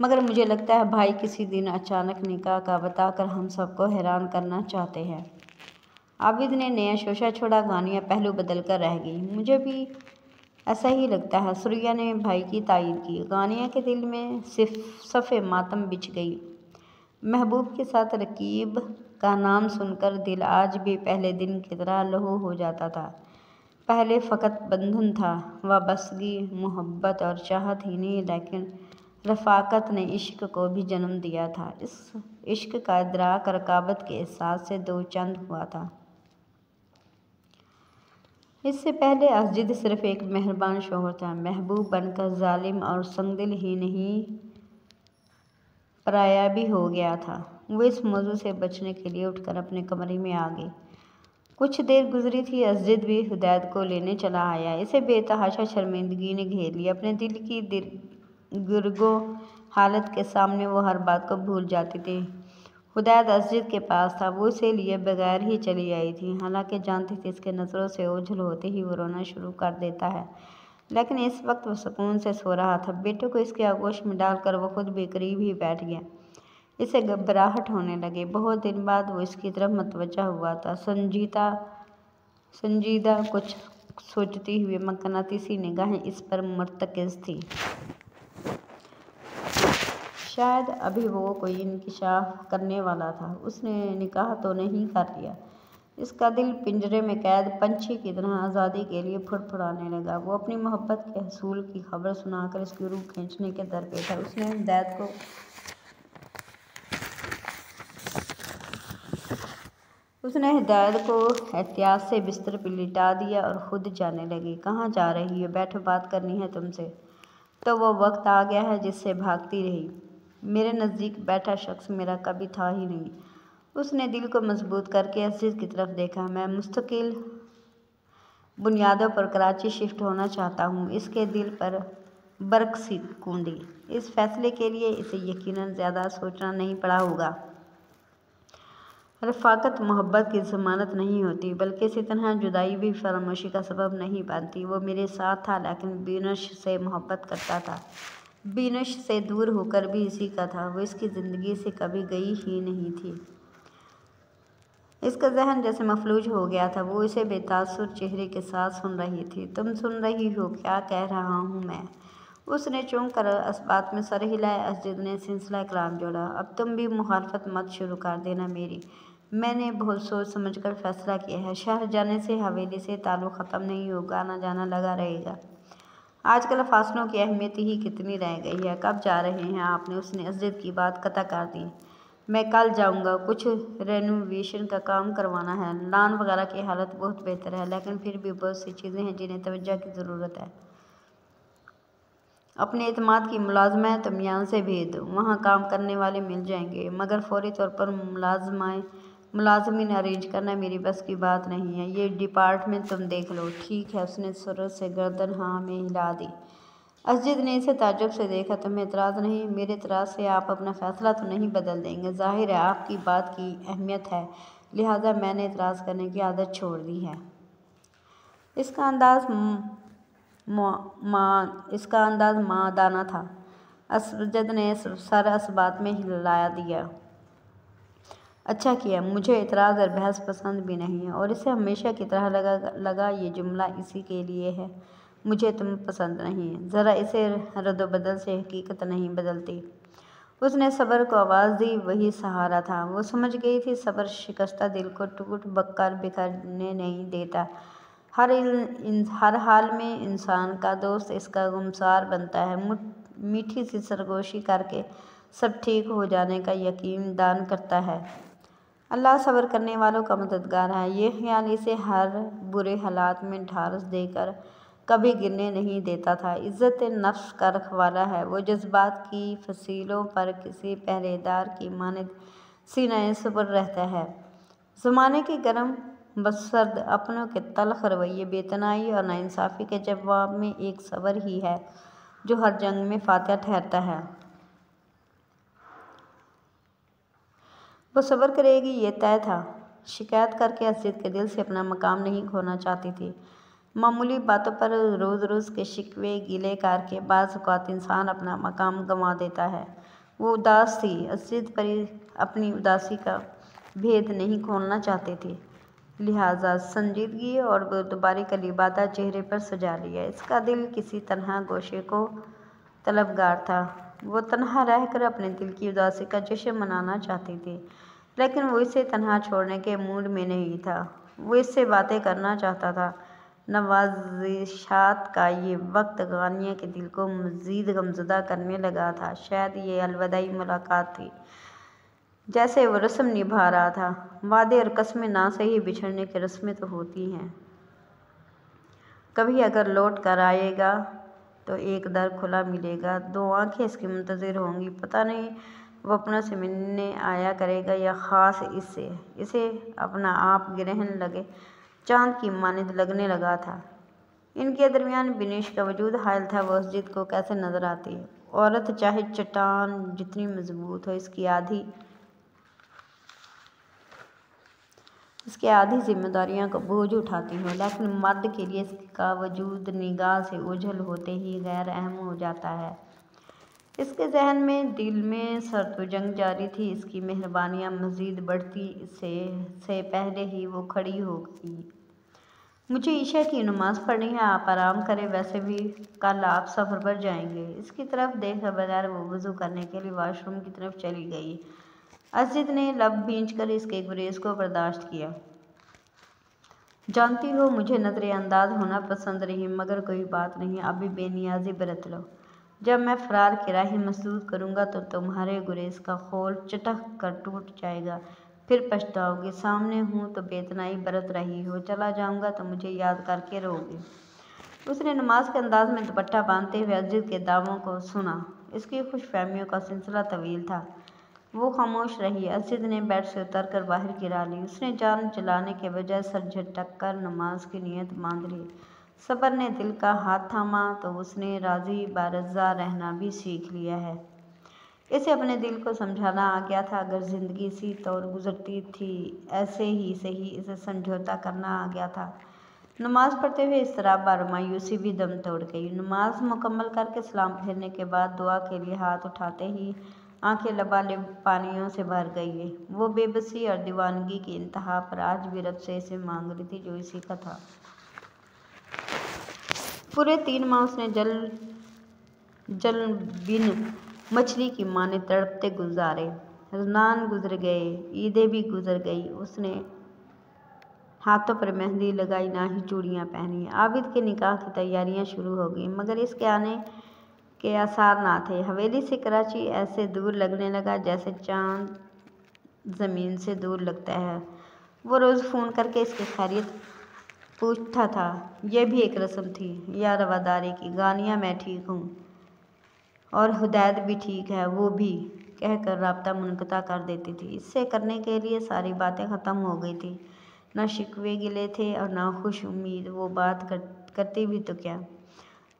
मगर मुझे लगता है भाई किसी दिन अचानक निकाह का बताकर हम सबको हैरान करना चाहते हैं। आबिद ने नया शोशा छोड़ा। गानिया पहलू बदल कर रह गई। मुझे भी ऐसा ही लगता है, सुरैया ने भाई की तायीद की। गानिया के दिल में सफ़े मातम बिछ गई। महबूब के साथ रकीब का नाम सुनकर दिल आज भी पहले दिन की तरह लहू हो जाता था। पहले फ़कत बंधन था, वाबस्तगी, मोहब्बत और चाहत ही नहीं, लेकिन रफ़ाकत ने इश्क को भी जन्म दिया था। इस इश्क का इदराक रकाबत के एहसास से दो चंद हुआ था। इससे पहले असजिद सिर्फ एक मेहरबान शौहर था। महबूब बनकर जालिम और संगदिल ही नहीं पराया भी हो गया था। वो इस मौजू से बचने के लिए उठकर अपने कमरे में आ गई। कुछ देर गुजरी थी, असजिद भी हुदैद को लेने चला आया। इसे बेतहाशा शर्मिंदगी ने घेर लिया। अपने दिल की गिरगो हालत के सामने वो हर बात को भूल जाती थी। हुदैद असजिद के पास था, वो उसे लिए बगैर ही चली आई थी। हालांकि जानती थी इसके नज़रों से ओझल होते ही वो रोना शुरू कर देता है, लेकिन इस वक्त वो सुकून से सो रहा था। बेटे को इसके आगोश में डालकर वो खुद भी करीब ही बैठ गया। इसे घबराहट होने लगी। बहुत दिन बाद वो इसकी तरफ मतवज्जा हुआ था। संजीदा कुछ सोचती हुए मकनातीसी निगाहें इस पर मुर्तकिज़ थी। शायद अभी वो कोई इंकिशाफ करने वाला था। उसने निकाह तो नहीं कर लिया। इसका दिल पिंजरे में कैद पंछी की तरह आज़ादी के लिए फुड़फुड़ाने लगा। वो अपनी मोहब्बत के हसूल की खबर सुनाकर इसकी रूह खींचने के दर पे था। उसने हिदायत को एहतियात से बिस्तर पर लिटा दिया और खुद जाने लगी। कहाँ जा रही है? बैठो, बात करनी है तुमसे। तो वो वक्त आ गया है जिससे भागती रही। मेरे नज़दीक बैठा शख्स मेरा कभी था ही नहीं। उसने दिल को मजबूत करके असजिद की तरफ देखा। मैं मुस्तकिल बुनियादों पर कराची शिफ्ट होना चाहता हूँ। इसके दिल पर बर्क सी कूंदी। इस फैसले के लिए इसे यकीनन ज़्यादा सोचना नहीं पड़ा होगा। रफ़ाकत मोहब्बत की ज़मानत नहीं होती, बल्कि इसी तरह जुदाई भी फरामोशी का सबब नहीं बनती। वो मेरे साथ था, लेकिन बीनुश से मोहब्बत करता था। बीनुश से दूर होकर भी इसी का था। वो इसकी ज़िंदगी से कभी गई ही नहीं थी। इसका जहन जैसे मफलूज हो गया था। वो इसे बेतासुर चेहरे के साथ सुन रही थी। तुम सुन रही हो क्या कह रहा हूँ मैं? उसने चौंक कर इस बात में सर हिलाया। असजिद ने सिलसिला कलाम जोड़ा। अब तुम भी मुखालफत मत शुरू कर देना मेरी। मैंने बहुत सोच समझकर फैसला किया है। शहर जाने से हवेली से ताल्लुक़ ख़त्म नहीं होगा, आना जाना लगा रहेगा। आजकल फासलों की अहमियत ही कितनी रह गई है। कब जा रहे हैं आपने? उसने असजिद की बात कतई कर दी। मैं कल जाऊंगा। कुछ रेनोवेशन का काम करवाना है। लॉन वगैरह की हालत बहुत बेहतर है, लेकिन फिर भी बहुत सी चीज़ें हैं जिन्हें तवज्जो की ज़रूरत है। अपने एतमाद की मुलाजमा है तो मियाँ से भेज दो, वहाँ काम करने वाले मिल जाएंगे, मगर फौरी तौर पर मुलाजमीन अरेंज करना मेरी बस की बात नहीं है। ये डिपार्टमेंट तुम देख लो। ठीक है। उसने सूरत से गर्दन हाँ में हिला दी। असजिद ने इसे ताज्जुब से देखा। तुम्हें एतराज़ नहीं? मेरे एतराज़ से आप अपना फ़ैसला तो नहीं बदल देंगे। जाहिर है आपकी बात की अहमियत है, लिहाजा मैंने एतराज़ करने की आदत छोड़ दी है। इसका अंदाज़ मादाना था। असजिद ने सर इस बात में हिला दिया। अच्छा किया। मुझे एतराज़ और बहस पसंद भी नहीं है, और इसे हमेशा की तरह लगा ये जुमला इसी के लिए है। मुझे तुम पसंद नहीं है। ज़रा इसे रद्दबदल से हकीकत नहीं बदलती। उसने सब्र को आवाज़ दी। वही सहारा था। वो समझ गई थी सब्र शिकस्ता दिल को टूट बककर बिखरने नहीं देता। हर हाल में इंसान का दोस्त इसका गुमसार बनता है। मीठी सी सरगोशी करके सब ठीक हो जाने का यकीन दान करता है। अल्लाह सब्र करने वालों का मददगार है। ये ख्याल इसे हर बुरे हालात में ढारस देकर कभी गिरने नहीं देता था। इज़्ज़त नफ्स का रखवाला है। वो जज्बात की फसीलों पर किसी पहरेदार की मानद सीना सब्र रहता है। ज़माने के गर्म बसर्द अपनों के तल्ख रवैये, बेतनाई और नाइंसाफ़ी के जवाब में एक सब्र ही है जो हर जंग में फातिह ठहरता है। वो सब्र करेगी, ये तय था। शिकायत करके असजिद के दिल से अपना मकाम नहीं खोना चाहती थी। मामूली बातों पर रोज़ रोज़ के शिकवे गिले करके बाज़ औक़ात इंसान अपना मकाम गंवा देता है। वो उदास थी। असजिद पर अपनी उदासी का भेद नहीं खोलना चाहती थी, लिहाजा संजीदगी और बुर्दबारी का लिबादा चेहरे पर सजा लिया। इसका दिल किसी तन्हा गोशे को तलबगार था। वो तन्हा रहकर अपने दिल की उदासी का जश्न मनाना चाहती थी, लेकिन वो इसे तन्हा छोड़ने के मूड में नहीं था। वो इससे बातें करना चाहता था। नवाज़िशात का ये वक्त गानिया के दिल को मज़ीद गमज़दा करने लगा था। शायद ये अलविदाई मुलाकात थी, जैसे वो रस्म निभा रहा था। वादे और कस्में ना सही, बिछड़ने की रस्में तो होती हैं। कभी अगर लौट कर आएगा तो एक दर खुला मिलेगा, दो आंखें इसकी मुंतज़िर होंगी। पता नहीं वो अपनों से मिलने आया करेगा या ख़ास इसे अपना आप ग्रहण लगे चाँद की मानद लगने लगा था। इनके दरमियान बिनिश का वजूद हायल था। वो उस जिद को कैसे नज़र आती है। औरत चाहे चट्टान जितनी मजबूत हो, इसकी आधी जिम्मेदारियां का बोझ उठाती हो, लेकिन मर्द के लिए इसका वजूद निगाह से ओझल होते ही गैर अहम हो जाता है। इसके जहन में दिल में जंग जारी थी। इसकी मेहरबानियां मज़ीद बढ़ती से पहले ही वो खड़ी हो गई। मुझे ईशा की नमाज़ पढ़नी है, आप आराम करें, वैसे भी कल आप सफ़र पर जाएंगे। इसकी तरफ देखकर बगैर वो वज़ू करने के लिए वॉशरूम की तरफ चली गई। अजीत ने लब भींचकर इसके गुरेज को बर्दाश्त किया। जानती हो, मुझे नज़रअंदाज होना पसंद नहीं, मगर कोई बात नहीं, अभी बेनियाजी बरत लो। जब मैं फ़रार की राही महसूस करूँगा तो तुम्हारे गुरेज का खोल चटक कर टूट जाएगा, फिर पछताओगी। सामने हूँ तो बेतनाई बरत रही हो, चला जाऊँगा तो मुझे याद करके रोगी। उसने नमाज के अंदाज में दुपट्टा बांधते हुए अजीत के दावों को सुना। इसकी खुशफहमियों का सिलसिला तवील था। वो खामोश रही। अजीत ने बेड से उतरकर बाहर गिरा ली। उसने जान चलाने के बजाय सर झटक कर नमाज की नीयत बांध ली। सब्र ने दिल का हाथ थामा तो उसने राजी बारज़ा रहना भी सीख लिया है। इसे अपने दिल को समझाना आ गया था। अगर ज़िंदगी इसी तौर गुजरती थी, ऐसे ही सही इसे समझौता करना आ गया था। नमाज पढ़ते हुए इस तरह और मायूसी भी दम तोड़ गई। नमाज मुकम्मल करके सलाम फेरने के बाद दुआ के लिए हाथ उठाते ही आंखें लबालब पानियों से भर गई। वो बेबसी और दीवानगी की इंतहा पर आज भी रब से इसे मांग रही थी जो इसी का था। पूरे 3 माह उसने जल बिन मछली की माने तड़पते गुजारे। रमज़ान गुजर गए, ईदें भी गुजर गई। उसने हाथों पर मेहंदी लगाई, ना ही चूड़ियाँ पहनी। आबिद के निकाह की तैयारियां शुरू हो गईं, मगर इसके आने के आसार ना थे। हवेली से कराची ऐसे दूर लगने लगा जैसे चाँद ज़मीन से दूर लगता है। वो रोज़ फ़ोन करके इसकी खैरियत पूछता था। यह भी एक रस्म थी या रवादारी की। गानिया मैं ठीक हूँ और हुदैद भी ठीक है, वो भी कहकर राब्ता मुनक़ता कर देती थी। इससे करने के लिए सारी बातें ख़त्म हो गई थी। न शिकवे गिले थे और न खुश उम्मीद। वो बात करती भी तो क्या।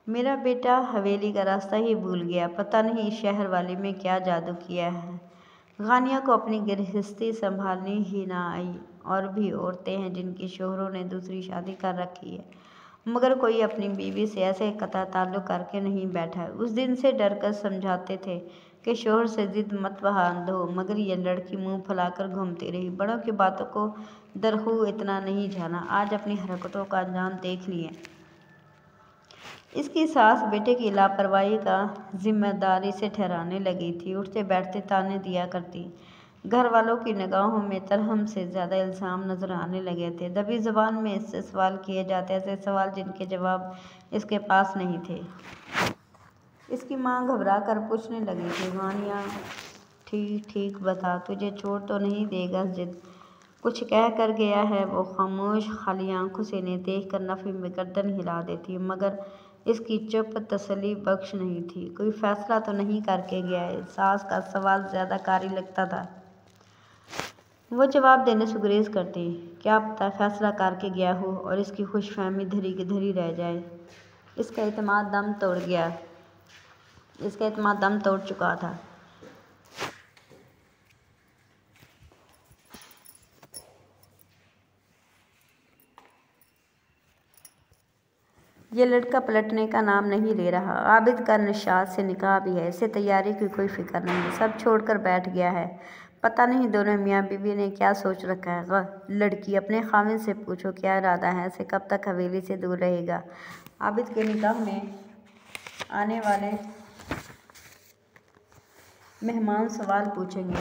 मेरा बेटा हवेली का रास्ता ही भूल गया। पता नहीं इस शहर वाले में क्या जादू किया है। गानिया को अपनी गृहस्थी संभालनी ही ना आई। और भी औरतें हैं जिनकी शोहरों ने दूसरी शादी कर रखी है, मगर कोई अपनी बीवी से ऐसे कता ताल्लुक़ करके नहीं बैठा है। उस दिन से डर कर समझाते थे कि शोहर से ज़िद मत बहादो, मगर यह लड़की मुंह फैलाकर घूमती रही। बड़ों की बातों को दरखू इतना नहीं जाना। आज अपनी हरकतों का अंजाम देख लिए। इसकी सास बेटे की लापरवाही का जिम्मेदारी से ठहराने लगी थी। उठते बैठते ताने दिया करती। घर वालों की निगाहों में तरहम से ज़्यादा इल्ज़ाम नजर आने लगे थे। दबी ज़बान में इससे सवाल किए जाते, ऐसे सवाल जिनके जवाब इसके पास नहीं थे। इसकी माँ घबरा कर पूछने लगी थी, गानिया ठीक बता, तुझे छोड़ तो नहीं देगा जिद? कुछ कह कर गया है? वो खामोश खाली आंखों से इन्हें देख कर नफ़ी में गर्दन हिला देती, मगर इसकी चुप तसल्ली बख्श नहीं थी। कोई फैसला तो नहीं करके गया है? सास का सवाल ज़्यादा कारी लगता था। वो जवाब देने से गुरेज करती। क्या पता फैसला करके गया हो और इसकी खुशफहमी धरी की धरी रह जाए। इसका एतमाद दम तोड़ चुका था। ये लड़का पलटने का नाम नहीं ले रहा। आबिद का निशात से निकाह भी है। इसे तैयारी की कोई फिक्र नहीं, सब छोड़कर बैठ गया है। पता नहीं दोनों मियाँ बीवी ने क्या सोच रखा है। लड़की अपने खाविंद से पूछो क्या इरादा है, इसे कब तक हवेली से दूर रहेगा। आबिद के निकाह में आने वाले मेहमान सवाल पूछेंगे,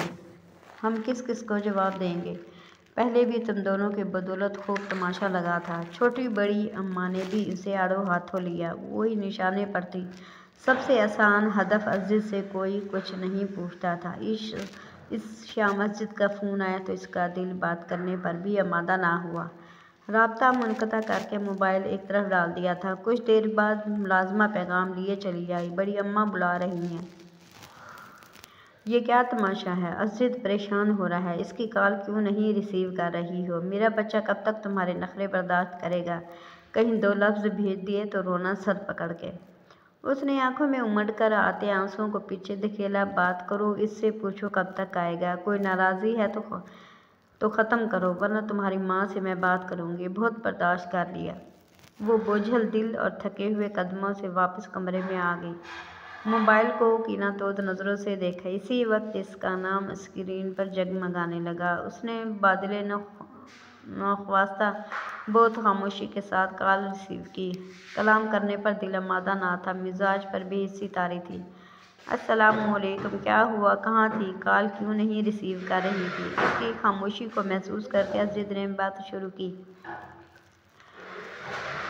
हम किस किस को जवाब देंगे। पहले भी तुम दोनों के बदौलत खूब तमाशा लगा था। छोटी बड़ी अम्मा ने भी इसे आड़ो हाथों लिया। वही निशाने पर थी। सबसे आसान हदफ अजीज से कोई कुछ नहीं पूछता था। इस शाम मस्जिद का फ़ोन आया तो इसका दिल बात करने पर भी आमादा ना हुआ। राब्ता मुनक़ता करके मोबाइल एक तरफ डाल दिया था। कुछ देर बाद मुलाज़मा पैगाम लिए चली आई, बड़ी अम्मा बुला रही हैं। ये क्या तमाशा है? अज़ीज़ परेशान हो रहा है। इसकी कॉल क्यों नहीं रिसीव कर रही हो? मेरा बच्चा कब तक तुम्हारे नखरे बर्दाश्त करेगा? कहीं दो लफ्ज़ भेज दिए तो रोना सर पकड़ के। उसने आंखों में उमड़ कर आते आंसुओं को पीछे धकेला। बात करो, इससे पूछो कब तक आएगा। कोई नाराज़ी है तो ख़त्म करो, वरना तुम्हारी माँ से मैं बात करूँगी। बहुत बर्दाश्त कर लिया। वो बोझल दिल और थके हुए कदमों से वापस कमरे में आ गई। मोबाइल को कीनातोद नज़रों से देखा। इसी वक्त इसका नाम स्क्रीन पर जगमगाने लगा। उसने बादले नौख्वास्ता बहुत खामोशी के साथ कॉल रिसीव की। कलाम करने पर दिल आमादा ना था, मिजाज पर भी हिस्सी तारी थी। अस्सलामुअलैकुम, क्या हुआ? कहाँ थी? कॉल क्यों नहीं रिसीव कर रही थी? इसकी खामोशी को महसूस करके अज़ीज़ ने बात शुरू की।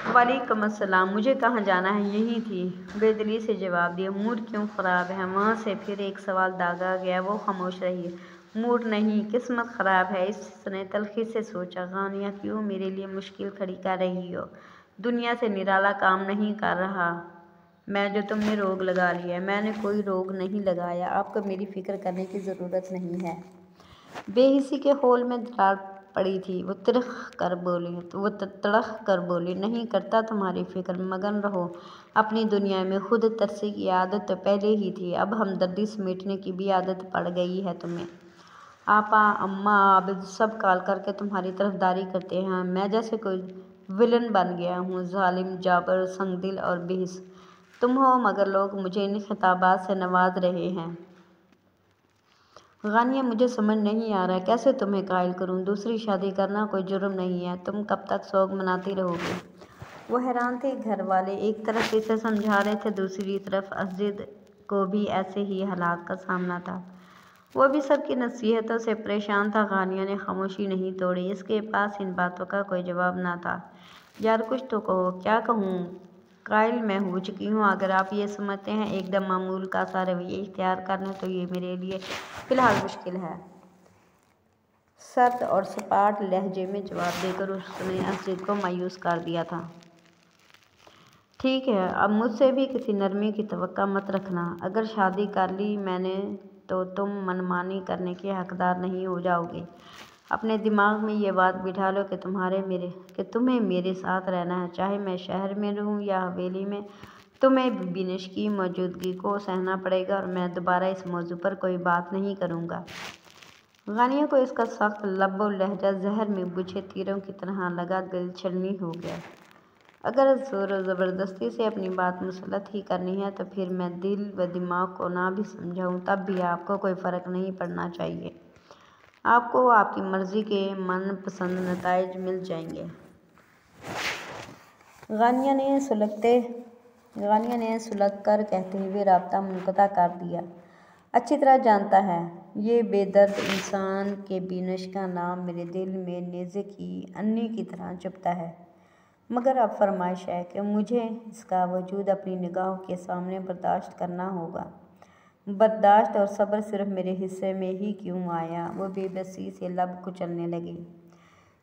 वालेकुम अस्सलाम, मुझे कहाँ जाना है? यहीं थी, बेदिली से जवाब दिया। मूड क्यों ख़राब है? वहाँ से फिर एक सवाल दागा गया। वो खामोश रही। मूड नहीं, किस्मत ख़राब है, इसने तल्ख़ी से सोचा। गानिया, क्यों मेरे लिए मुश्किल खड़ी कर रही हो? दुनिया से निराला काम नहीं कर रहा मैं जो तुमने रोग लगा लिया। मैंने कोई रोग नहीं लगाया। आपको मेरी फ़िक्र करने की ज़रूरत नहीं है। बेहिसी के होल में दरार पड़ी थी। वो तड़ख कर बोली, नहीं करता तुम्हारी फिक्र, मगन रहो अपनी दुनिया में। खुद तरसे की आदत तो पहले ही थी, अब हमदर्दी समेटने की भी आदत पड़ गई है तुम्हें। आपा, अम्मा, आबिद सब कॉल करके तुम्हारी तरफदारी करते हैं। मैं जैसे कोई विलन बन गया हूँ, जालिम, जाबर, संगदिल और बेहिस तुम हो, मगर लोग मुझे इन खिताबात से नवाज रहे हैं। गानिया, मुझे समझ नहीं आ रहा कैसे तुम्हें कायल करूं। दूसरी शादी करना कोई जुर्म नहीं है। तुम कब तक शौक मनाती रहोगे? वो हैरान थे। घर वाले एक तरफ इसे समझा रहे थे, दूसरी तरफ अज़ीज़ को भी ऐसे ही हालात का सामना था। वो भी सबकी नसीहतों से परेशान था। गानिया ने खामोशी नहीं तोड़ी। इसके पास इन बातों का कोई जवाब ना था। यार कुछ तो कहो। क्या कहूँ? कायल मैं हो चुकी हूँ। अगर आप ये समझते हैं एकदम मामूल का सा रवैया इख्तियार कर लें तो ये मेरे लिए फ़िलहाल मुश्किल है। सर्द और सपाट लहजे में जवाब देकर उसने अज़ीज़ को मायूस कर दिया था। ठीक है, अब मुझसे भी किसी नरमी की तवक्का मत रखना। अगर शादी कर ली मैंने तो तुम मनमानी करने के हकदार नहीं हो जाओगे। अपने दिमाग में ये बात बिठा लो कि तुम्हें मेरे साथ रहना है, चाहे मैं शहर में रहूं या हवेली में। तुम्हें बिनश की मौजूदगी को सहना पड़ेगा और मैं दोबारा इस मौजू पर कोई बात नहीं करूँगा। गानिया को इसका सख्त लब्बो लहजा जहर में बुझे तीरों की तरह लगा। दिल छलनी हो गया। अगर ज़ोर ज़बरदस्ती से अपनी बात मुसलत ही करनी है तो फिर मैं दिल व दिमाग को ना भी समझाऊँ तब भी आपको कोई फ़र्क नहीं पड़ना चाहिए। आपको आपकी मर्ज़ी के मनपसंद नताइज मिल जाएंगे। गानिया ने सुलग कर कहते हुए राब्ता मुनक़ता कर दिया। अच्छी तरह जानता है ये बेदर्द इंसान के बिनश का नाम मेरे दिल में नेज़े की अन्नी की तरह चुभता है। मगर अब फरमाइश है कि मुझे इसका वजूद अपनी निगाहों के सामने बर्दाश्त करना होगा। बर्दाश्त और सब्र सिर्फ मेरे हिस्से में ही क्यों आया? वो बेबसी से लब कुचलने लगी।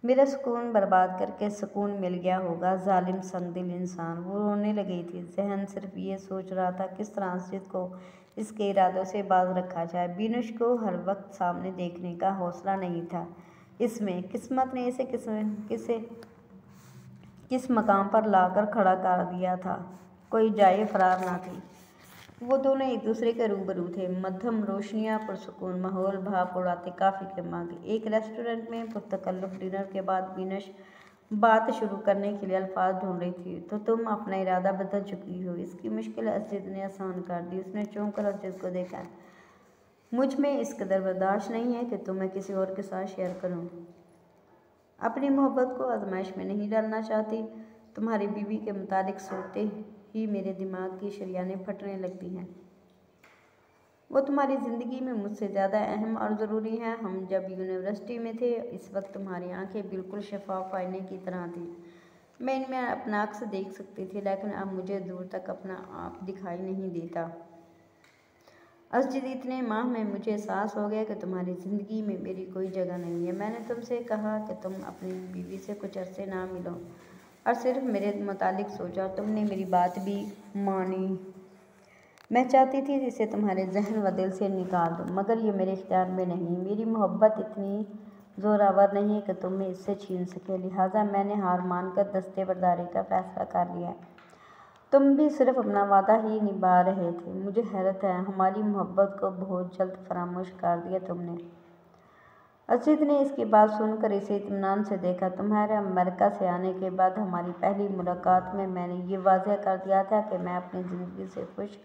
मेरा सुकून बर्बाद करके सुकून मिल गया होगा, जालिम संगदिल इंसान। वो रोने लगी थी। जहन सिर्फ ये सोच रहा था किस तरह अज़ीज़ को इसके इरादों से बाज रखा जाए। बिनुश को हर वक्त सामने देखने का हौसला नहीं था इसमें। किस्मत ने इसे किस मकाम पर लाकर खड़ा कर दिया था, कोई जाए फरार ना थी। वो दोनों एक दूसरे के रूबरू थे। मध्यम रोशनियां, पुरसुकून माहौल, भाप उड़ाते काफ़ी के मांगे। एक रेस्टोरेंट में पुरतकल्लुफ़ डिनर के बाद बिनश बात शुरू करने के लिए अल्फाज ढूंढ रही थी। तो तुम अपना इरादा बदल चुकी हो। इसकी मुश्किल अज़ीज़ ने आसान कर दी। उसने चौंक कर अज़ीज़ को देखा। मुझ में इस कदर बर्दाश्त नहीं है कि तुम्हें किसी और के साथ शेयर करूं। अपनी मोहब्बत को आजमाइश में नहीं डालना चाहती। तुम्हारी बीवी के मुतालिक सोचते ही मेरे दिमाग की शरियानें फटने लगती हैं। वो तुम्हारी ज़िंदगी में मुझसे ज़्यादा अहम और ज़रूरी है। हम जब यूनिवर्सिटी में थे इस वक्त तुम्हारी आंखें बिल्कुल शफाफ आईने की तरह थी। मैं इनमें अपना अक्स देख सकती थी, लेकिन अब मुझे दूर तक अपना आप दिखाई नहीं देता। अज़ीज़, इतने माह में मुझे एहसास हो गया कि तुम्हारी ज़िंदगी में मेरी कोई जगह नहीं है। मैंने तुमसे कहा कि तुम अपनी बीवी से कुछ अरसे ना मिलो और सिर्फ मेरे मुतालिक सोचा। तुमने मेरी बात भी मानी। मैं चाहती थी इसे तुम्हारे जहन व दिल से निकाल दूँ, मगर ये मेरे इख्तियार में नहीं। मेरी मोहब्बत इतनी ज़ोरावर नहीं कि तुम्हें इससे छीन सके, लिहाजा मैंने हार मानकर दस्तेबरदारी का फ़ैसला कर लिया। तुम भी सिर्फ अपना वादा ही निभा रहे थे। मुझे हैरत है, हमारी मोहब्बत को बहुत जल्द फरामोश कर दिया तुमने। अजीत ने इसकी बात सुनकर इसे इत्मीनान से देखा। तुम्हारे अमेरिका से आने के बाद हमारी पहली मुलाकात में मैंने ये वाज़ह कर दिया था कि मैं अपनी ज़िंदगी से खुश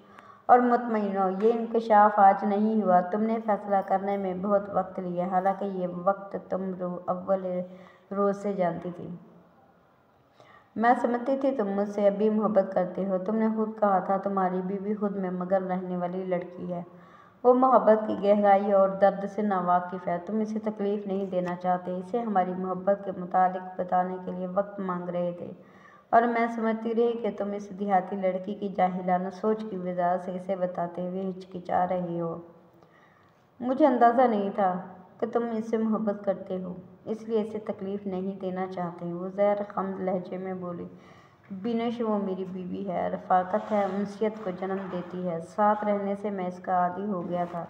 और मुतमईन हूँ। ये इंकशाफ आज नहीं हुआ। तुमने फ़ैसला करने में बहुत वक्त लिया, हालांकि ये वक्त तुम अव्वल रोज़ से जानती थी। मैं समझती थी तुम मुझसे अभी मोहब्बत करते हो। तुमने खुद कहा था तुम्हारी बीवी खुद में मगन रहने वाली लड़की है। वो मोहब्बत की गहराई और दर्द से नावाकिफ़ है। तुम इसे तकलीफ़ नहीं देना चाहते। इसे हमारी मोहब्बत के मुतालिक बताने के लिए वक्त मांग रहे थे, और मैं समझती रही कि तुम इस देहाती लड़की की जाहिलाना सोच की वजह से इसे बताते हुए हिचकिचा रही हो। मुझे अंदाज़ा नहीं था कि तुम इससे मोहब्बत करते हो, इसलिए इसे तकलीफ़ नहीं देना चाहते। वो ज़हर खम्द लहजे में बोली, बिनश वो मेरी बीवी है, रफ़ाकत है, उनसियत को जन्म देती है। साथ रहने से मैं इसका आदी हो गया था।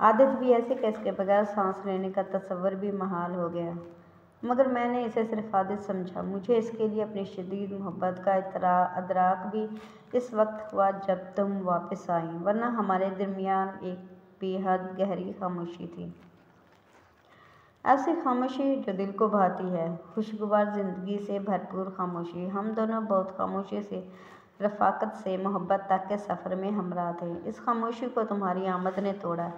आदत भी ऐसी कि इसके बगैर सांस लेने का तसव्वुर भी महाल हो गया, मगर मैंने इसे सिर्फ आदत समझा। मुझे इसके लिए अपनी शदीद मोहब्बत का अदराक भी इस वक्त हुआ जब तुम वापस आई, वरना हमारे दरमियान एक बेहद गहरी खामोशी थी। ऐसी खामोशी जो दिल को भाती है, खुशगवार ज़िंदगी से भरपूर खामोशी। हम दोनों बहुत खामोशी से, रफ़ाकत से मोहब्बत तक के सफ़र में हमरा थे। इस खामोशी को तुम्हारी आमद ने तोड़ा।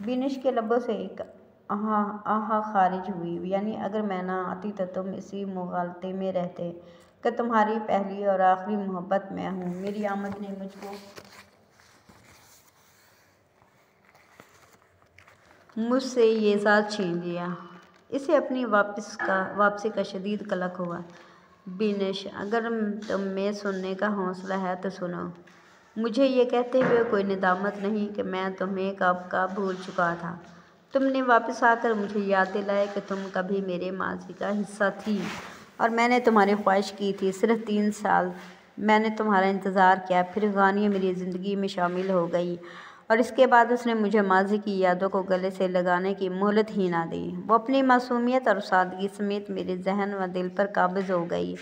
बिनिश के लबों से एक आहा खारिज हुई, यानी अगर मैं ना आती तो तुम इसी मुगालते में रहते कि तुम्हारी पहली और आखिरी मोहब्बत मैं हूँ। मेरी आमद ने मुझसे ये साथ छीन लिया। इसे अपनी वापसी का शदीद कलक हुआ। बिनिश, अगर तुम्हें सुनने का हौसला है तो सुनो। मुझे ये कहते हुए कोई निदामत नहीं कि मैं तुम्हें कब का भूल चुका था। तुमने वापस आकर मुझे याद दिलाया कि तुम कभी मेरे माजी का हिस्सा थी और मैंने तुम्हारी ख्वाहिश की थी। सिर्फ 3 साल मैंने तुम्हारा इंतज़ार किया, फिर गानिया मेरी ज़िंदगी में शामिल हो गई और इसके बाद उसने मुझे माजी की यादों को गले से लगाने की मोहलत ही ना दी। वो अपनी मासूमियत और सादगी समेत मेरे जहन व दिल पर काबिज़ हो गई।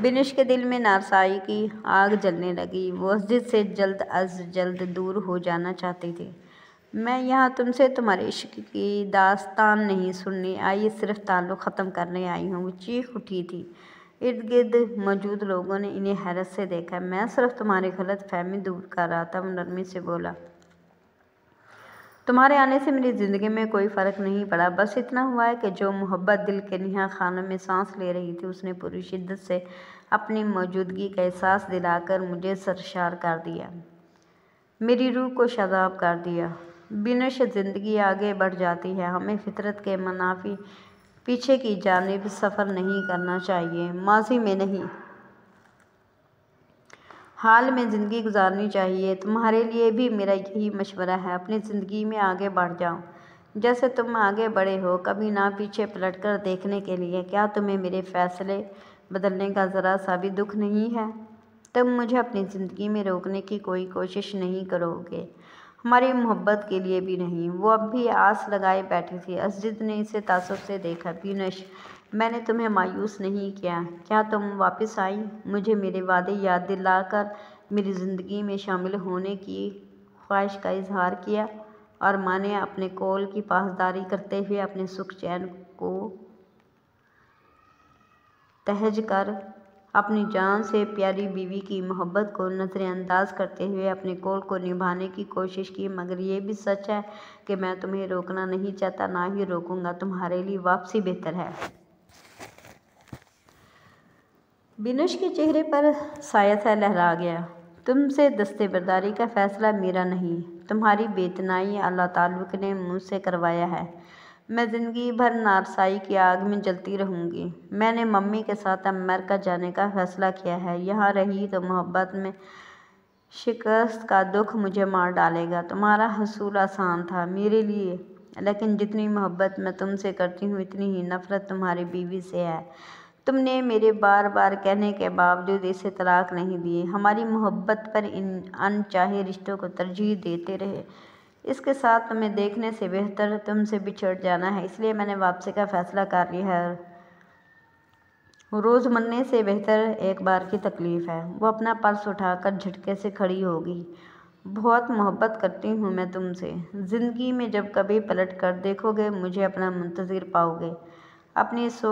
बिनिश के दिल में नारसाई की आग जलने लगी। वो अजीत से जल्द अज जल्द दूर हो जाना चाहती थी। मैं यहाँ तुमसे तुम्हारे इश्क की दास्तान नहीं सुनने आई, सिर्फ ताल्लुक़ ख़त्म करने आई हूँ। वो चीख उठी थी। इर्द गिर्द मौजूद लोगों ने इन्हें हैरत से देखा। मैं सिर्फ तुम्हारी गलत फहमी दूर कर रहा था, वो नरमी से बोला। तुम्हारे आने से मेरी ज़िंदगी में कोई फ़र्क नहीं पड़ा, बस इतना हुआ है कि जो मोहब्बत दिल के निहा खानों में सांस ले रही थी, उसने पूरी शिद्दत से अपनी मौजूदगी का एहसास दिलाकर मुझे सरशार कर दिया, मेरी रूह को शादाब कर दिया। बिनिश, ज़िंदगी आगे बढ़ जाती है, हमें फितरत के मुनाफी पीछे की जानिब सफ़र नहीं करना चाहिए, माजी में नहीं, हाल में ज़िंदगी गुजारनी चाहिए। तुम्हारे लिए भी मेरा यही मशवरा है, अपनी ज़िंदगी में आगे बढ़ जाओ जैसे तुम आगे बढ़े हो, कभी ना पीछे पलट कर देखने के लिए। क्या तुम्हें मेरे फ़ैसले बदलने का ज़रा सा भी दुख नहीं है? तुम मुझे अपनी ज़िंदगी में रोकने की कोई कोशिश नहीं करोगे, हमारी मोहब्बत के लिए भी नहीं। वो अब भी आस लगाए बैठी थी। अजीत ने इसे तासुब से देखा। बिनिश, मैंने तुम्हें मायूस नहीं किया। क्या तुम वापस आई, मुझे मेरे वादे याद दिलाकर मेरी ज़िंदगी में शामिल होने की ख्वाहिश का इजहार किया, और माने अपने कौल की पासदारी करते हुए अपने सुख चैन को तहज कर अपनी जान से प्यारी बीवी की मोहब्बत को नज़रअंदाज करते हुए अपने कौल को निभाने की कोशिश की। मगर ये भी सच है कि मैं तुम्हें रोकना नहीं चाहता, ना ही रोकूंगा। तुम्हारे लिए वापसी बेहतर है। बिनिश के चेहरे पर साया सा लहरा गया। तुमसे दस्तेबरदारी का फ़ैसला मेरा नहीं, तुम्हारी बेतनाई अल्लाह ताल्लुक़ ने मुझसे करवाया है। मैं ज़िंदगी भर नारसाई की आग में जलती रहूँगी। मैंने मम्मी के साथ अमेरिका जाने का फ़ैसला किया है। यहाँ रही तो मोहब्बत में शिकस्त का दुख मुझे मार डालेगा। तुम्हारा हसूल आसान था मेरे लिए, लेकिन जितनी मोहब्बत मैं तुमसे करती हूँ, इतनी ही नफ़रत तुम्हारी बीवी से है। तुमने मेरे बार बार कहने के बावजूद इसे तलाक नहीं दिए, हमारी मोहब्बत पर इन अनचाहे रिश्तों को तरजीह देते रहे। इसके साथ तुम्हें देखने से बेहतर तुमसे बिछड़ जाना है, इसलिए मैंने वापसी का फ़ैसला कर लिया है। रोज़ मरने से बेहतर एक बार की तकलीफ़ है। वो अपना पर्स उठाकर झटके से खड़ी होगी। बहुत मोहब्बत करती हूँ मैं तुमसे। ज़िंदगी में जब कभी पलट कर देखोगे मुझे अपना मुंतज़िर पाओगे। अपनी सो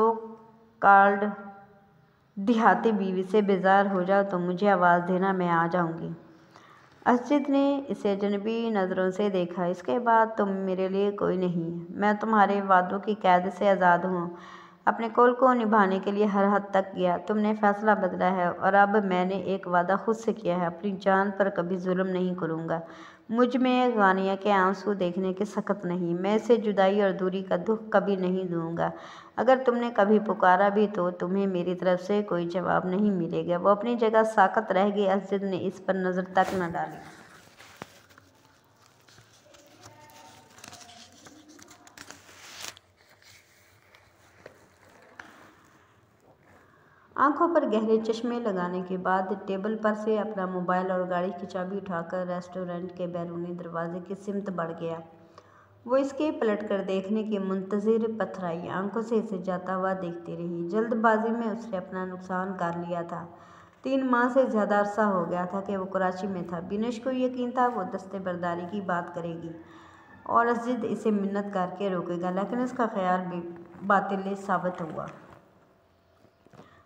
कॉल्ड देहाती बीवी से बेजार हो जाओ तो मुझे आवाज़ देना, मैं आ जाऊँगी। असजिद ने इसे अजनबी नज़रों से देखा। इसके बाद तुम मेरे लिए कोई नहीं, मैं तुम्हारे वादों की कैद से आज़ाद हूँ। अपने कौल को निभाने के लिए हर हद तक गया। तुमने फ़ैसला बदला है और अब मैंने एक वादा खुद से किया है, अपनी जान पर कभी जुल्म नहीं करूँगा। मुझ में गानिया के आंसू देखने के सकत नहीं। मैं इसे जुदाई और दूरी का दुख कभी नहीं दूँगा। अगर तुमने कभी पुकारा भी तो तुम्हें मेरी तरफ से कोई जवाब नहीं मिलेगा। वो अपनी जगह साकत रह गई। असजिद ने इस पर नज़र तक न डाली। आंखों पर गहरे चश्मे लगाने के बाद टेबल पर से अपना मोबाइल और गाड़ी की चाबी उठाकर रेस्टोरेंट के बैरूनी दरवाजे की सिमत बढ़ गया। वो इसके पलटकर देखने की मुंतज़िर पथराई आंखों से इसे जाता हुआ देखती रही। जल्दबाजी में उसने अपना नुकसान कर लिया था। 3 माह से ज़्यादा अरसा हो गया था कि वो कराची में था। बिनश को यकीन था वो दस्तबरदारी की बात करेगी और असजिद इसे मिन्नत करके रोकेगा, लेकिन उसका ख्याल भी बातिल साबित हुआ।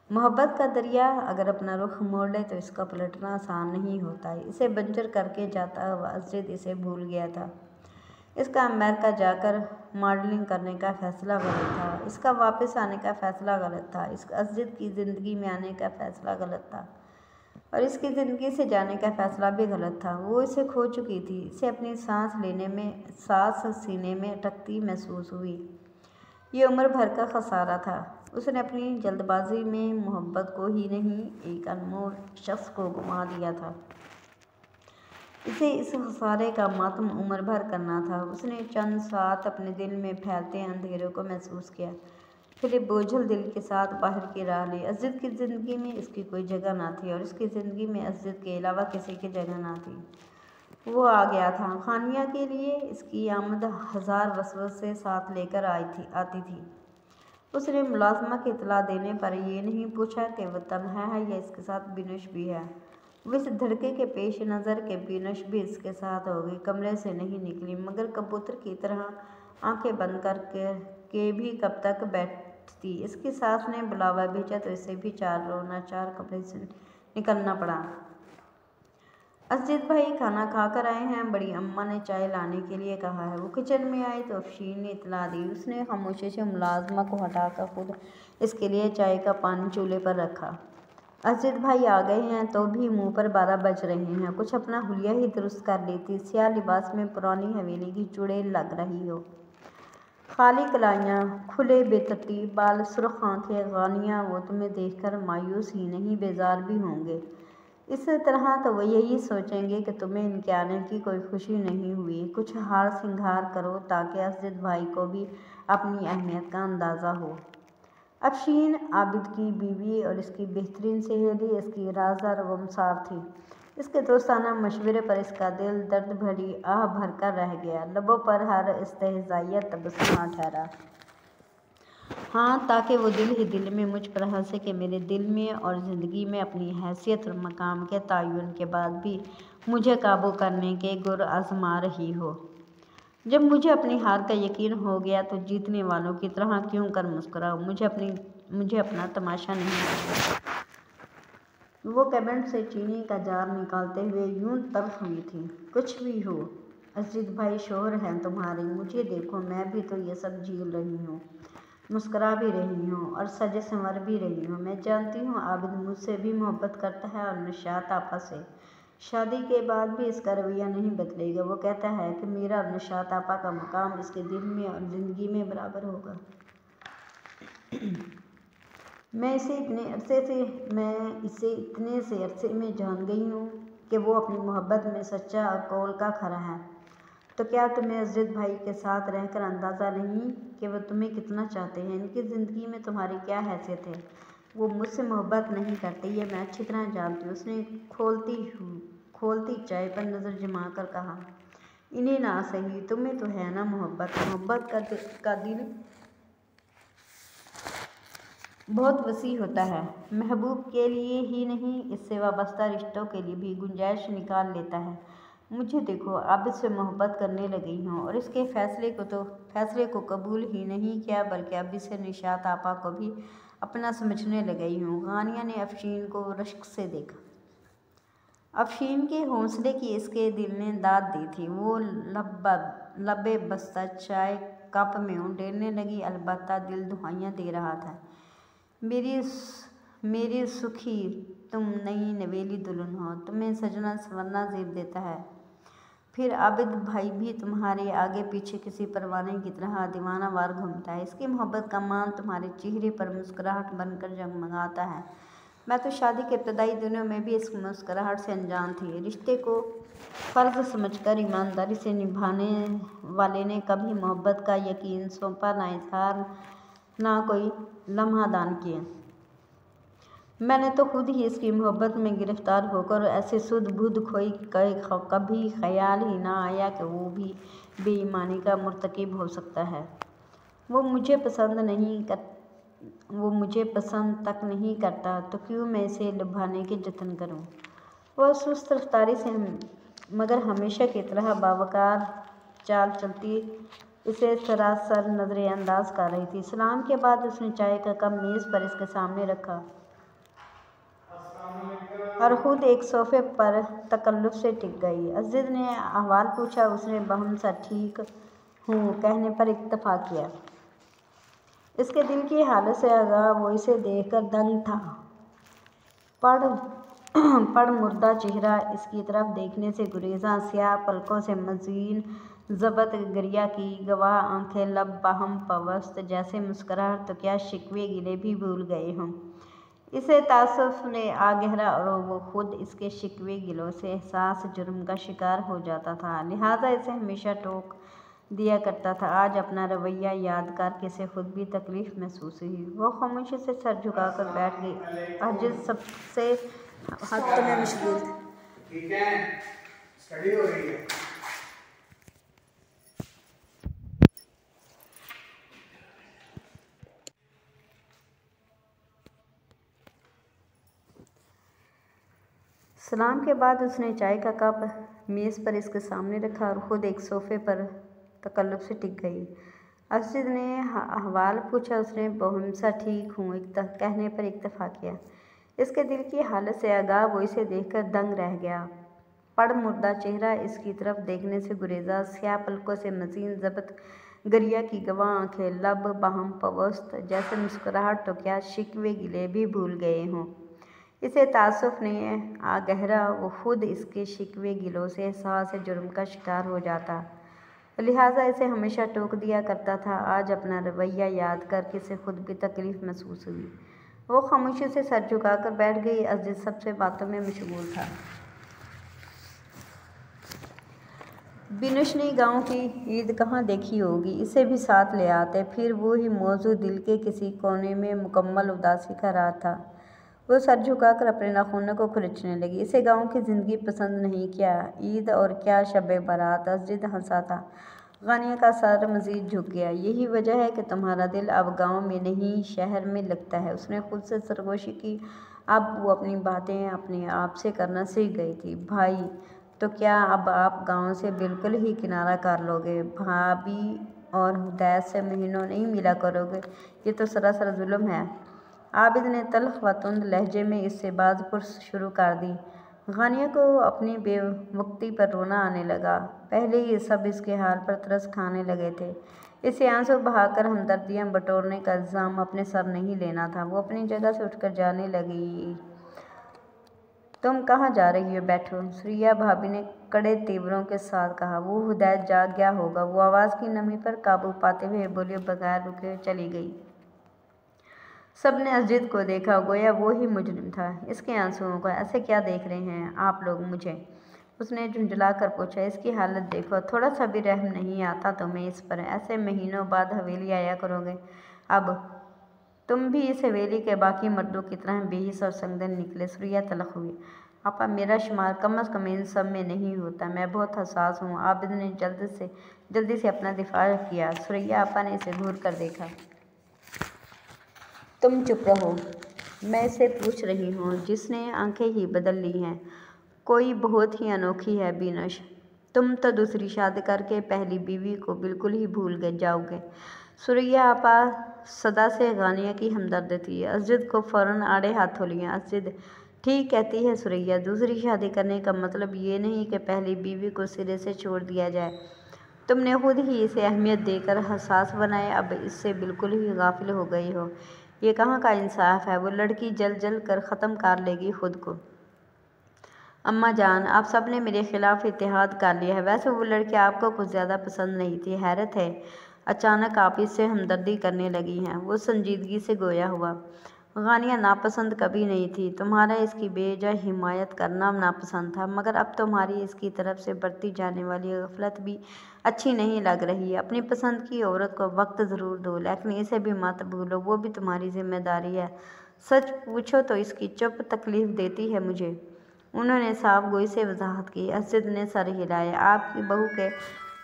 मोहब्बत का दरिया अगर अपना रुख मोड़ ले तो इसका पलटना आसान नहीं होता है। इसे बंजर करके जाता हुआ असजिद इसे भूल गया था। इसका अमेरिका जाकर मॉडलिंग करने का फ़ैसला गलत था। इसका वापस आने का फ़ैसला गलत था। इस असजिद की ज़िंदगी में आने का फ़ैसला गलत था और इसकी ज़िंदगी से जाने का फ़ैसला भी गलत था। वो इसे खो चुकी थी। इसे अपनी सांस लेने में, सांस सीने में अटकती महसूस हुई। ये उम्र भर का खसारा था। उसने अपनी जल्दबाजी में मोहब्बत को ही नहीं, एक अनमोल शख्स को गुमा दिया था। इसे इस खसारे का मातम उम्र भर करना था। उसने चंद साथ अपने दिल में फैलते अंधेरों को महसूस किया, फिर बोझल दिल के साथ बाहर की राह ली। असजिद की ज़िंदगी में इसकी कोई जगह ना थी और इसकी ज़िंदगी में असजिद के अलावा किसी की जगह ना थी। वो आ गया था। खानिया के लिए इसकी आमद 1000 वसवसे साथ लेकर आती थी। उसने मुलाजमा की इतला देने पर यह नहीं पूछा कि वह तन्हा है या इसके साथ बिनश भी है। वो इस धड़के के पेश नज़र के बिनश भी इसके साथ हो गई। कमरे से नहीं निकली, मगर कबूतर की तरह आंखें बंद करके भी कब तक बैठती। इसकी सास ने बुलावा भेजा तो इसे भी चार रोना चार कमरे से निकलना पड़ा। असजिद भाई खाना खाकर आए हैं, बड़ी अम्मा ने चाय लाने के लिए कहा है। वो किचन में आई तो अफशीन ने इतला दी। उसने खामोशी से मुलाजमा को हटाकर खुद इसके लिए चाय का पानी चूल्हे पर रखा। असजिद भाई आ गए हैं तो भी मुंह पर 12 बज रहे हैं। कुछ अपना हुलिया ही दुरुस्त कर लेती। स्याह लिबास में पुरानी हवेली की चुड़ैल लग रही हो। खाली कलाइयाँ, खुले बेतरतीब बाल, सुर्ख आंखें। गानिया वो तुम्हें देखकर मायूस ही नहीं बेजार भी होंगे। इस तरह तो वो यही सोचेंगे कि तुम्हें इनके आने की कोई खुशी नहीं हुई। कुछ हार सिंगार करो ताकि असजिद भाई को भी अपनी अहमियत का अंदाज़ा हो। अफशीन आबिद की बीवी और इसकी बेहतरीन सहेली इसकी राज़दार गुमसार थी। इसके दोस्ताना मशवरे पर इसका दिल दर्द भरी आह भरकर रह गया। लबों पर हर इस्तेहज़ाइया तबस्सुम आ ठहरा। हाँ, ताकि वो दिल ही दिल में मुझ पर हंसे कि मेरे दिल में और ज़िंदगी में अपनी हैसियत और मकाम के तयन के बाद भी मुझे काबू करने के गुर आज़मा रही हो। जब मुझे अपनी हार का यकीन हो गया तो जीतने वालों की तरह क्यों कर मुस्कुराऊँ। मुझे अपना तमाशा नहीं आता। वो कैबिनेट से चीनी का जार निकालते हुए यूं तल्ख हुई थी। कुछ भी हो, असजिद भाई शोहर हैं तुम्हारे। मुझे देखो, मैं भी तो ये सब झेल रही हूँ, मुस्करा भी रही हूँ और सजे संवर भी रही हूँ। मैं जानती हूँ आबिद मुझसे भी मोहब्बत करता है और निशात आपा से। शादी के बाद भी इसका रवैया नहीं बदलेगा। वो कहता है कि मेरा और निशात आपा का मकाम इसके दिल में और ज़िंदगी में बराबर होगा। मैं इसे इतने से अरसे में जान गई हूँ कि वो अपनी मोहब्बत में सच्चा और कौल का खरा है। तो क्या तुम्हें असजिद भाई के साथ रहकर अंदाज़ा नहीं कि वो तुम्हें कितना चाहते हैं? इनकी ज़िंदगी में तुम्हारी क्या हैसियत है? वो मुझसे मोहब्बत नहीं करते, ये मैं अच्छी तरह जानती हूँ। उसने खोलती चाय पर नज़र जमा कर कहा, इन्हें ना सही, तुम्हें तो है ना मोहब्बत। मोहब्बत का दिल बहुत वसी होता है, महबूब के लिए ही नहीं, इससे वाबस्ता रिश्तों के लिए भी गुंजाइश निकाल लेता है। मुझे देखो, अब इससे मोहब्बत करने लगी हूँ और इसके फैसले को कबूल ही नहीं किया, बल्कि अब इसे निशात आपा को भी अपना समझने लगी हूँ। गानिया ने अफशीन को रश्क से देखा। अफशीन के हौसले की इसके दिल ने दाद दी थी। वो लबे बस्ता चाय कप में उंडेलने लगी, अलबत्ता दिल दुहाइयाँ दे रहा था। मेरी सुखी, तुम नई नवेली दुल्हन हो, तुम्हें सजना संवरना जेब देता है। फिर आबिद भाई भी तुम्हारे आगे पीछे किसी परवाने की तरह दीवाना वार घूमता है। इसकी मोहब्बत का मान तुम्हारे चेहरे पर मुस्कुराहट बनकर जगमगाता है। मैं तो शादी के इब्तदाई दिनों में भी इस मुस्कुराहट से अनजान थी। रिश्ते को फ़र्ज समझकर ईमानदारी से निभाने वाले ने कभी मोहब्बत का यकीन सौंपा, ना इजहार, ना कोई लम्हा दान किया। मैंने तो खुद ही इसकी मोहब्बत में गिरफ्तार होकर ऐसे सुध बुध खोई, कभी ख्याल ही ना आया कि वो भी बेईमानी का मुर्तकिब हो सकता है। वो मुझे पसंद तक नहीं करता, तो क्यों मैं इसे लुभाने के जतन करूं? वह सुस्त रफ्तारी से मगर हमेशा की तरह बावकार चाल चलती इसे सरासर नज़रअंदाज कर रही थी। सलाम के बाद उसने चाय का कप मेज़ पर इसके सामने रखा और ख़ुद एक सोफ़े पर तकल्लुफ़ से टिक गई। अज़ीज़ ने अहवाल पूछा। उसने बहम सा ठीक हूँ कहने पर इत्तफ़ा किया। इसके दिल की हालत से आगाह वो इसे देखकर दंग था। पड़ मुर्दा चेहरा इसकी तरफ देखने से गुरेज़ा, स्याह पलकों से मज़ीन ज़बत गरिया की गवाह आंखें, लब बाहम पवस्त जैसे मुस्कुराहट, तो क्या शिकवे गिले भी भूल गए हों। इसे तासुफ ने आ गहरा और वो खुद इसके शिकवे गिलों से एहसास जुर्म का शिकार हो जाता था, लिहाजा इसे हमेशा टोक दिया करता था। आज अपना रवैया याद करके इसे खुद भी तकलीफ़ महसूस हुई। वो खामोशी से सर झुकाकर बैठ गई। अजीज सबसे हाथों में मशगूल था। ठीक है, स्टडी हो रही है। सलाम के बाद उसने चाय का कप मेज़ पर इसके सामने रखा और ख़ुद एक सोफ़े पर तकल्लुफ़ से टिक गई। अज़ीज़ ने अहवाल पूछा। उसने बहुमसा ठीक हूँ कहने पर इत्तफ़ा किया। इसके दिल की हालत से आगाह वो इसे देखकर दंग रह गया। पड़ मुर्दा चेहरा इसकी तरफ देखने से गुरेज़ा, स्याह पलकों से मज़ीन ज़बत गरिया की गवाह आंखें, लब बाहम पवस्त जैसे मुस्कुराहट, तो क्या शिकवे गिले भी भूल गए हों। इसे तासुफ ने आ गहरा, वो खुद इसके शिकवे गिलों से एहसास जुर्म का शिकार हो जाता, लिहाजा इसे हमेशा टोक दिया करता था। आज अपना रवैया याद करके इसे खुद भी तकलीफ़ महसूस हुई। वो खामोशी से सर झुकाकर बैठ गई। अज़ीज़ सबसे बातों में मशगूल था। बिनुश ने गाँव की ईद कहाँ देखी होगी, इसे भी साथ ले आते, फिर वो ही मौजू दिल के किसी कोने में मुकम्मल उदासी का रहा था। वो सर झुकाकर अपने नाखूनों को खुरचने लगी। इसे गाँव की ज़िंदगी पसंद नहीं, क्या ईद और क्या शब बारात। अज़ीज़ हंसा था। गानिया का सर मज़ीद झुक गया। यही वजह है कि तुम्हारा दिल अब गाँव में नहीं शहर में लगता है। उसने खुद से सरगोशी की। अब वो अपनी बातें अपने आप से करना सीख गई थी। भाई, तो क्या अब आप गाँव से बिल्कुल ही किनारा कर लोगे? भाभी और हुदैत से महीनों नहीं मिला करोगे? ये तो सरासर जुल्म है। आबिद ने तल्ख़ व तुंद लहजे में इससे बाज़पुरस शुरू कर दी। गानिया को अपनी बेवक्ती पर रोना आने लगा। पहले ही सब इसके हाल पर तरस खाने लगे थे। इसे आंसू बहाकर हमदर्दियाँ बटोरने का इल्ज़ाम अपने सर नहीं लेना था। वो अपनी जगह से उठकर जाने लगी। तुम कहाँ जा रही हो? बैठो, सुरिया भाभी ने कड़े तेवरों के साथ कहा। वो हुदैत जाग गया होगा। वो आवाज़ की नमी पर काबू पाते हुए बोले बगैर रुके चली गई। सब ने अज़ीज़ को देखा, गोया वो ही मुजरिम था। इसके आंसुओं को ऐसे क्या देख रहे हैं आप लोग मुझे? उसने झुंझला कर पूछा। इसकी हालत देखो, थोड़ा सा भी रहम नहीं आता तुम्हें इस पर? ऐसे महीनों बाद हवेली आया करोगे। अब तुम भी इस हवेली के बाकी मर्दों की तरह बेहिस और संगदन निकले। सुरैया तलख हुई। आपा, मेरा शुमार कम अज़ कम इन सब में नहीं होता। मैं बहुत हसास हूँ। आबिद ने जल्दी से अपना दिफा किया। सुरैया आपा ने इसे घूर कर देखा। तुम चुप रहो, मैं इसे पूछ रही हूँ। जिसने आंखें ही बदल ली हैं। कोई बहुत ही अनोखी है बिनश। तुम तो दूसरी शादी करके पहली बीवी को बिल्कुल ही भूल जाओगे। सुरैया आपा सदा से गानिया की हमदर्द थी। अज़ीज़ को फ़ौरन आड़े हाथों लिया। अज़ीज़, ठीक कहती है सुरैया, दूसरी शादी करने का मतलब ये नहीं कि पहली बीवी को सिरे से छोड़ दिया जाए। तुमने खुद ही इसे अहमियत देकर हसास बनाया, अब इससे बिल्कुल ही गाफिल हो गई हो। ये कहाँ का इंसाफ है। वो लड़की जल कर ख़त्म कर लेगी खुद को। अम्मा जान, आप सब ने मेरे खिलाफ इत्तेहाद कर लिया है। वैसे वो लड़की आपको कुछ ज़्यादा पसंद नहीं थी। हैरत है, अचानक आप इससे हमदर्दी करने लगी हैं। वो संजीदगी से गोया हुआ। गानिया नापसंद कभी नहीं थी। तुम्हारा इसकी बेजा हिमायत करना नापसंद था, मगर अब तुम्हारी इसकी तरफ से बरती जाने वाली गफलत भी अच्छी नहीं लग रही। अपनी पसंद की औरत को वक्त ज़रूर दो, लेकिन इसे भी मत भूलो, वो भी तुम्हारी जिम्मेदारी है। सच पूछो तो इसकी चुप तकलीफ़ देती है मुझे। उन्होंने साफ गोई से वजाहत की। अज़ीज़ ने सर हिलाया। आपकी बहू के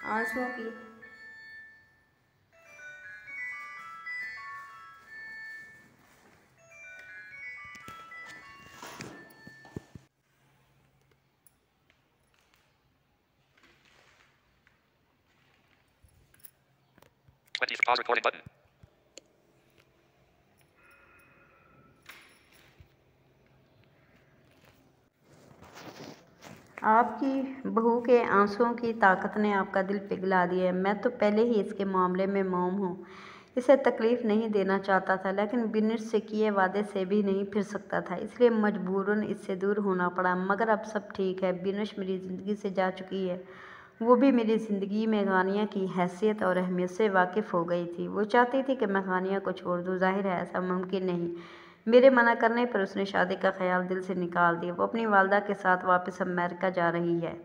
आंसुओं की Pause recording button. आपकी बहू के आंसुओं की ताकत ने आपका दिल पिघला दिया है। मैं तो पहले ही इसके मामले में मौम हूँ। इसे तकलीफ़ नहीं देना चाहता था, लेकिन बिनिश से किए वादे से भी नहीं फिर सकता था, इसलिए मजबूरन इससे दूर होना पड़ा। मगर अब सब ठीक है। बिनिश मेरी ज़िंदगी से जा चुकी है। वो भी मेरी ज़िंदगी में गानिया की हैसियत और अहमियत से वाकिफ़ हो गई थी। वो चाहती थी कि मैं गानिया को छोड़ दूँ। ज़ाहिर है ऐसा मुमकिन नहीं। मेरे मना करने पर उसने शादी का ख्याल दिल से निकाल दिया। वो अपनी वालदा के साथ वापस अमेरिका जा रही है।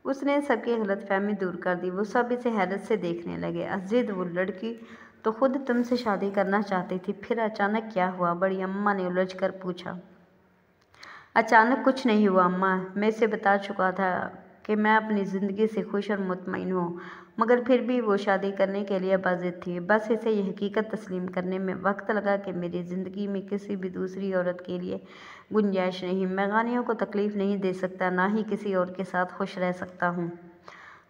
उसने सबकी गलतफहमी दूर कर दी। वो सब इसे हैरत से देखने लगे। अज़ीज़, वो लड़की तो खुद तुमसे शादी करना चाहती थी, फिर अचानक क्या हुआ? बड़ी अम्मा ने उलझ कर पूछा। अचानक कुछ नहीं हुआ अम्मा, मैं इसे बता चुका था कि मैं अपनी ज़िंदगी से खुश और मुतमईन हूँ, मगर फिर भी वो शादी करने के लिए बाज़िद थी। बस इसे यह हकीकत तस्लीम करने में वक्त लगा कि मेरी ज़िंदगी में किसी भी दूसरी औरत के लिए गुंजाइश नहीं। मैं गानियों को तकलीफ़ नहीं दे सकता, ना ही किसी और के साथ खुश रह सकता हूँ।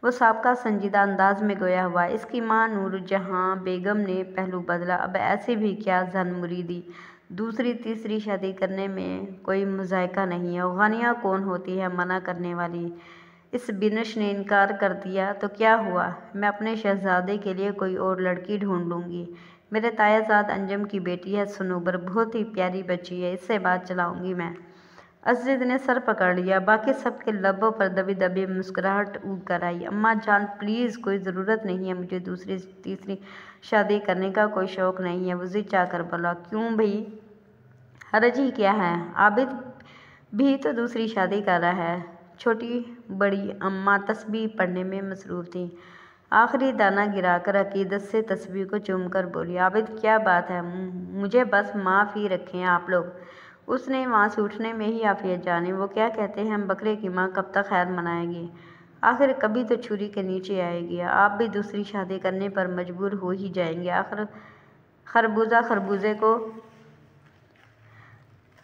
वो साबका संजीदा अंदाज में गोया हुआ। इसकी माँ नूरजहाँ बेगम ने पहलू बदला। अब ऐसी भी क्या जन मुरीदी, दूसरी तीसरी शादी करने में कोई मुज़ायका नहीं है। गानिया कौन होती है मना करने वाली? इस बिनिश ने इनकार कर दिया तो क्या हुआ? मैं अपने शहजादे के लिए कोई और लड़की ढूंढ लूँगी। मेरे तायाजाद अंजम की बेटी है सनूबर, बहुत ही प्यारी बच्ची है, इससे बात चलाऊँगी मैं। अज़ीज़ ने सर पकड़ लिया। बाकी सबके लबों पर दबी दबी मुस्कुराहट उग कर आई। अम्मा जान प्लीज़, कोई ज़रूरत नहीं है मुझे दूसरी तीसरी शादी करने का, कोई शौक़ नहीं है। वो ज़िद चाहकर बोला। क्यों भई, हरज ही क्या है? आबिद भी तो दूसरी शादी कर रहा है। छोटी बड़ी अम्मा तस्बीह पढ़ने में मसरूफ़ थी। आखिरी दाना गिराकर अकीदत से तस्बीह को चूमकर बोली। आबिद, क्या बात है? मुझे बस माफ़ ही रखें आप लोग। उसने वहाँ से उठने में ही आफियत जाने। वो क्या कहते हैं, बकरे की माँ कब तक खैर मनाएगी? आखिर कभी तो छुरी के नीचे आएगी। आप भी दूसरी शादी करने पर मजबूर हो ही जाएंगे। आखिर खरबूजे को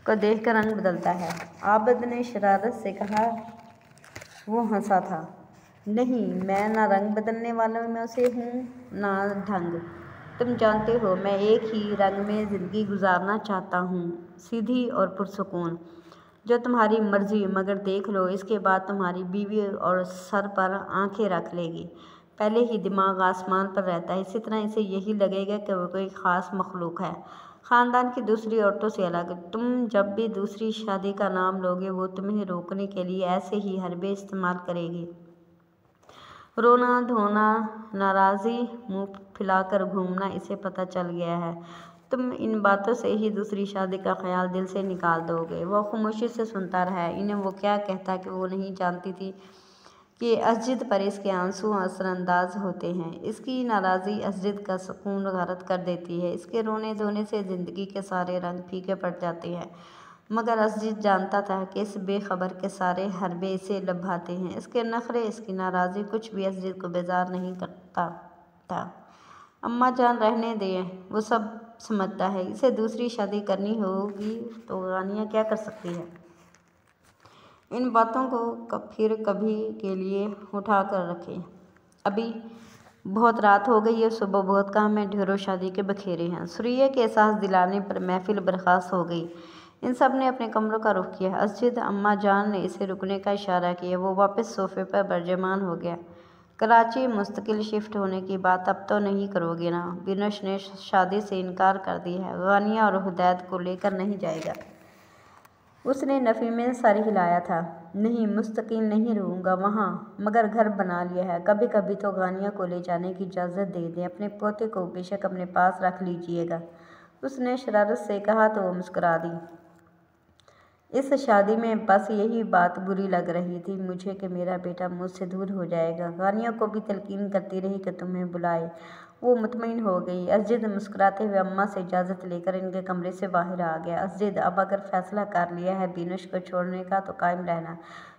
देखकर रंग बदलता है। आबिद ने शरारत से कहा। वो हंसा था। नहीं, मैं ना रंग बदलने वालों में से हूँ ना ढंग। तुम जानते हो मैं एक ही रंग में ज़िंदगी गुजारना चाहता हूँ, सीधी और पुरसुकून, जो तुम्हारी मर्ज़ी। मगर देख लो, इसके बाद तुम्हारी बीवी और सर पर आंखें रख लेगी। पहले ही दिमाग आसमान पर रहता है, इसी तरह इसे यही लगेगा कि वो कोई ख़ास मखलूक है, ख़ानदान की दूसरी औरतों से अलग। तुम जब भी दूसरी शादी का नाम लोगे, वो तुम्हें रोकने के लिए ऐसे ही हरबे इस्तेमाल करेगी। रोना धोना, नाराज़ी, मुँह फैलाकर घूमना, इसे पता चल गया है। तुम इन बातों से ही दूसरी शादी का ख्याल दिल से निकाल दोगे। वह खामोशी से सुनता रहा। इन्हें वो क्या कहता कि वो नहीं जानती थी कि असजिद पर इसके आंसू असरअंदाज होते हैं। इसकी नाराज़ी असजिद का सुकून गारत कर देती है। इसके रोने धोने से ज़िंदगी के सारे रंग फीके पड़ जाते हैं। मगर असजिद जानता था कि इस बेखबर के सारे हरबे इसे लभाते हैं। इसके नखरे, इसकी नाराज़ी कुछ भी असजिद को बेजार नहीं करता था। अम्मा जान रहने दें, वो सब समझता है। इसे दूसरी शादी करनी होगी तो गानिया क्या कर सकती है। इन बातों को फिर कभी के लिए उठा कर रखें। अभी बहुत रात हो गई है, सुबह बहुत काम है, ढेरों शादी के बखेरे हैं। सुरैया के एहसास दिलाने पर महफिल बर्खास्त हो गई। इन सब ने अपने कमरों का रुख किया। असजिद, अम्मा जान ने इसे रुकने का इशारा किया। वो वापस सोफे पर बरजमान हो गया। कराची मुस्तकिल शिफ्ट होने की बात अब तो नहीं करोगे ना? बिनुश ने शादी से इनकार कर दिया है। गानिया और हुदैद को लेकर नहीं जाएगा। उसने नफ़ी में सर हिलाया था। नहीं, मुस्तकिल नहीं रहूँगा वहाँ, मगर घर बना लिया है। कभी कभी तो गानिया को ले जाने की इजाज़त दे दें। अपने पोते को बेशक अपने पास रख लीजिएगा। उसने शरारत से कहा तो वो मुस्कुरा दी। इस शादी में बस यही बात बुरी लग रही थी मुझे कि मेरा बेटा मुझसे दूर हो जाएगा। गानिया को भी तलकीन करती रही कि तुम्हें बुलाए। वो मुतमईन हो गई। असजिद मुस्कुराते हुए अम्मा से इजाज़त लेकर इनके कमरे से बाहर आ गया। असजिद, अब अगर फैसला कर लिया है बिनुश को छोड़ने का तो कायम रहना,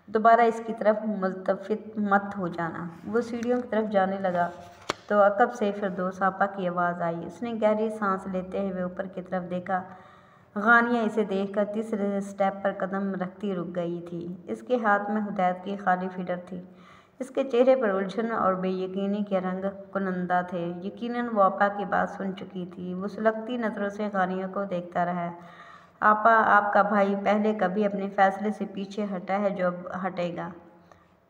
दोबारा इसकी तरफ मुल्तफित मत हो जाना। वो सीढ़ियों की तरफ जाने लगा तो अकब से फिरदौस आपा की आवाज़ आई। उसने गहरी सांस लेते हुए ऊपर की तरफ देखा। गानिया इसे देखकर तीसरे स्टेप पर कदम रखती रुक गई थी। इसके हाथ में हुदैद की खाली फीडर थी। इसके चेहरे पर उलझन और बेयकीनी के रंग कुनंदा थे। यकीनन वो आपा की बात सुन चुकी थी। वो सुलगती नज़रों से गानिया को देखता रहा। आपा, आपका भाई पहले कभी अपने फैसले से पीछे हटा है जो अब हटेगा।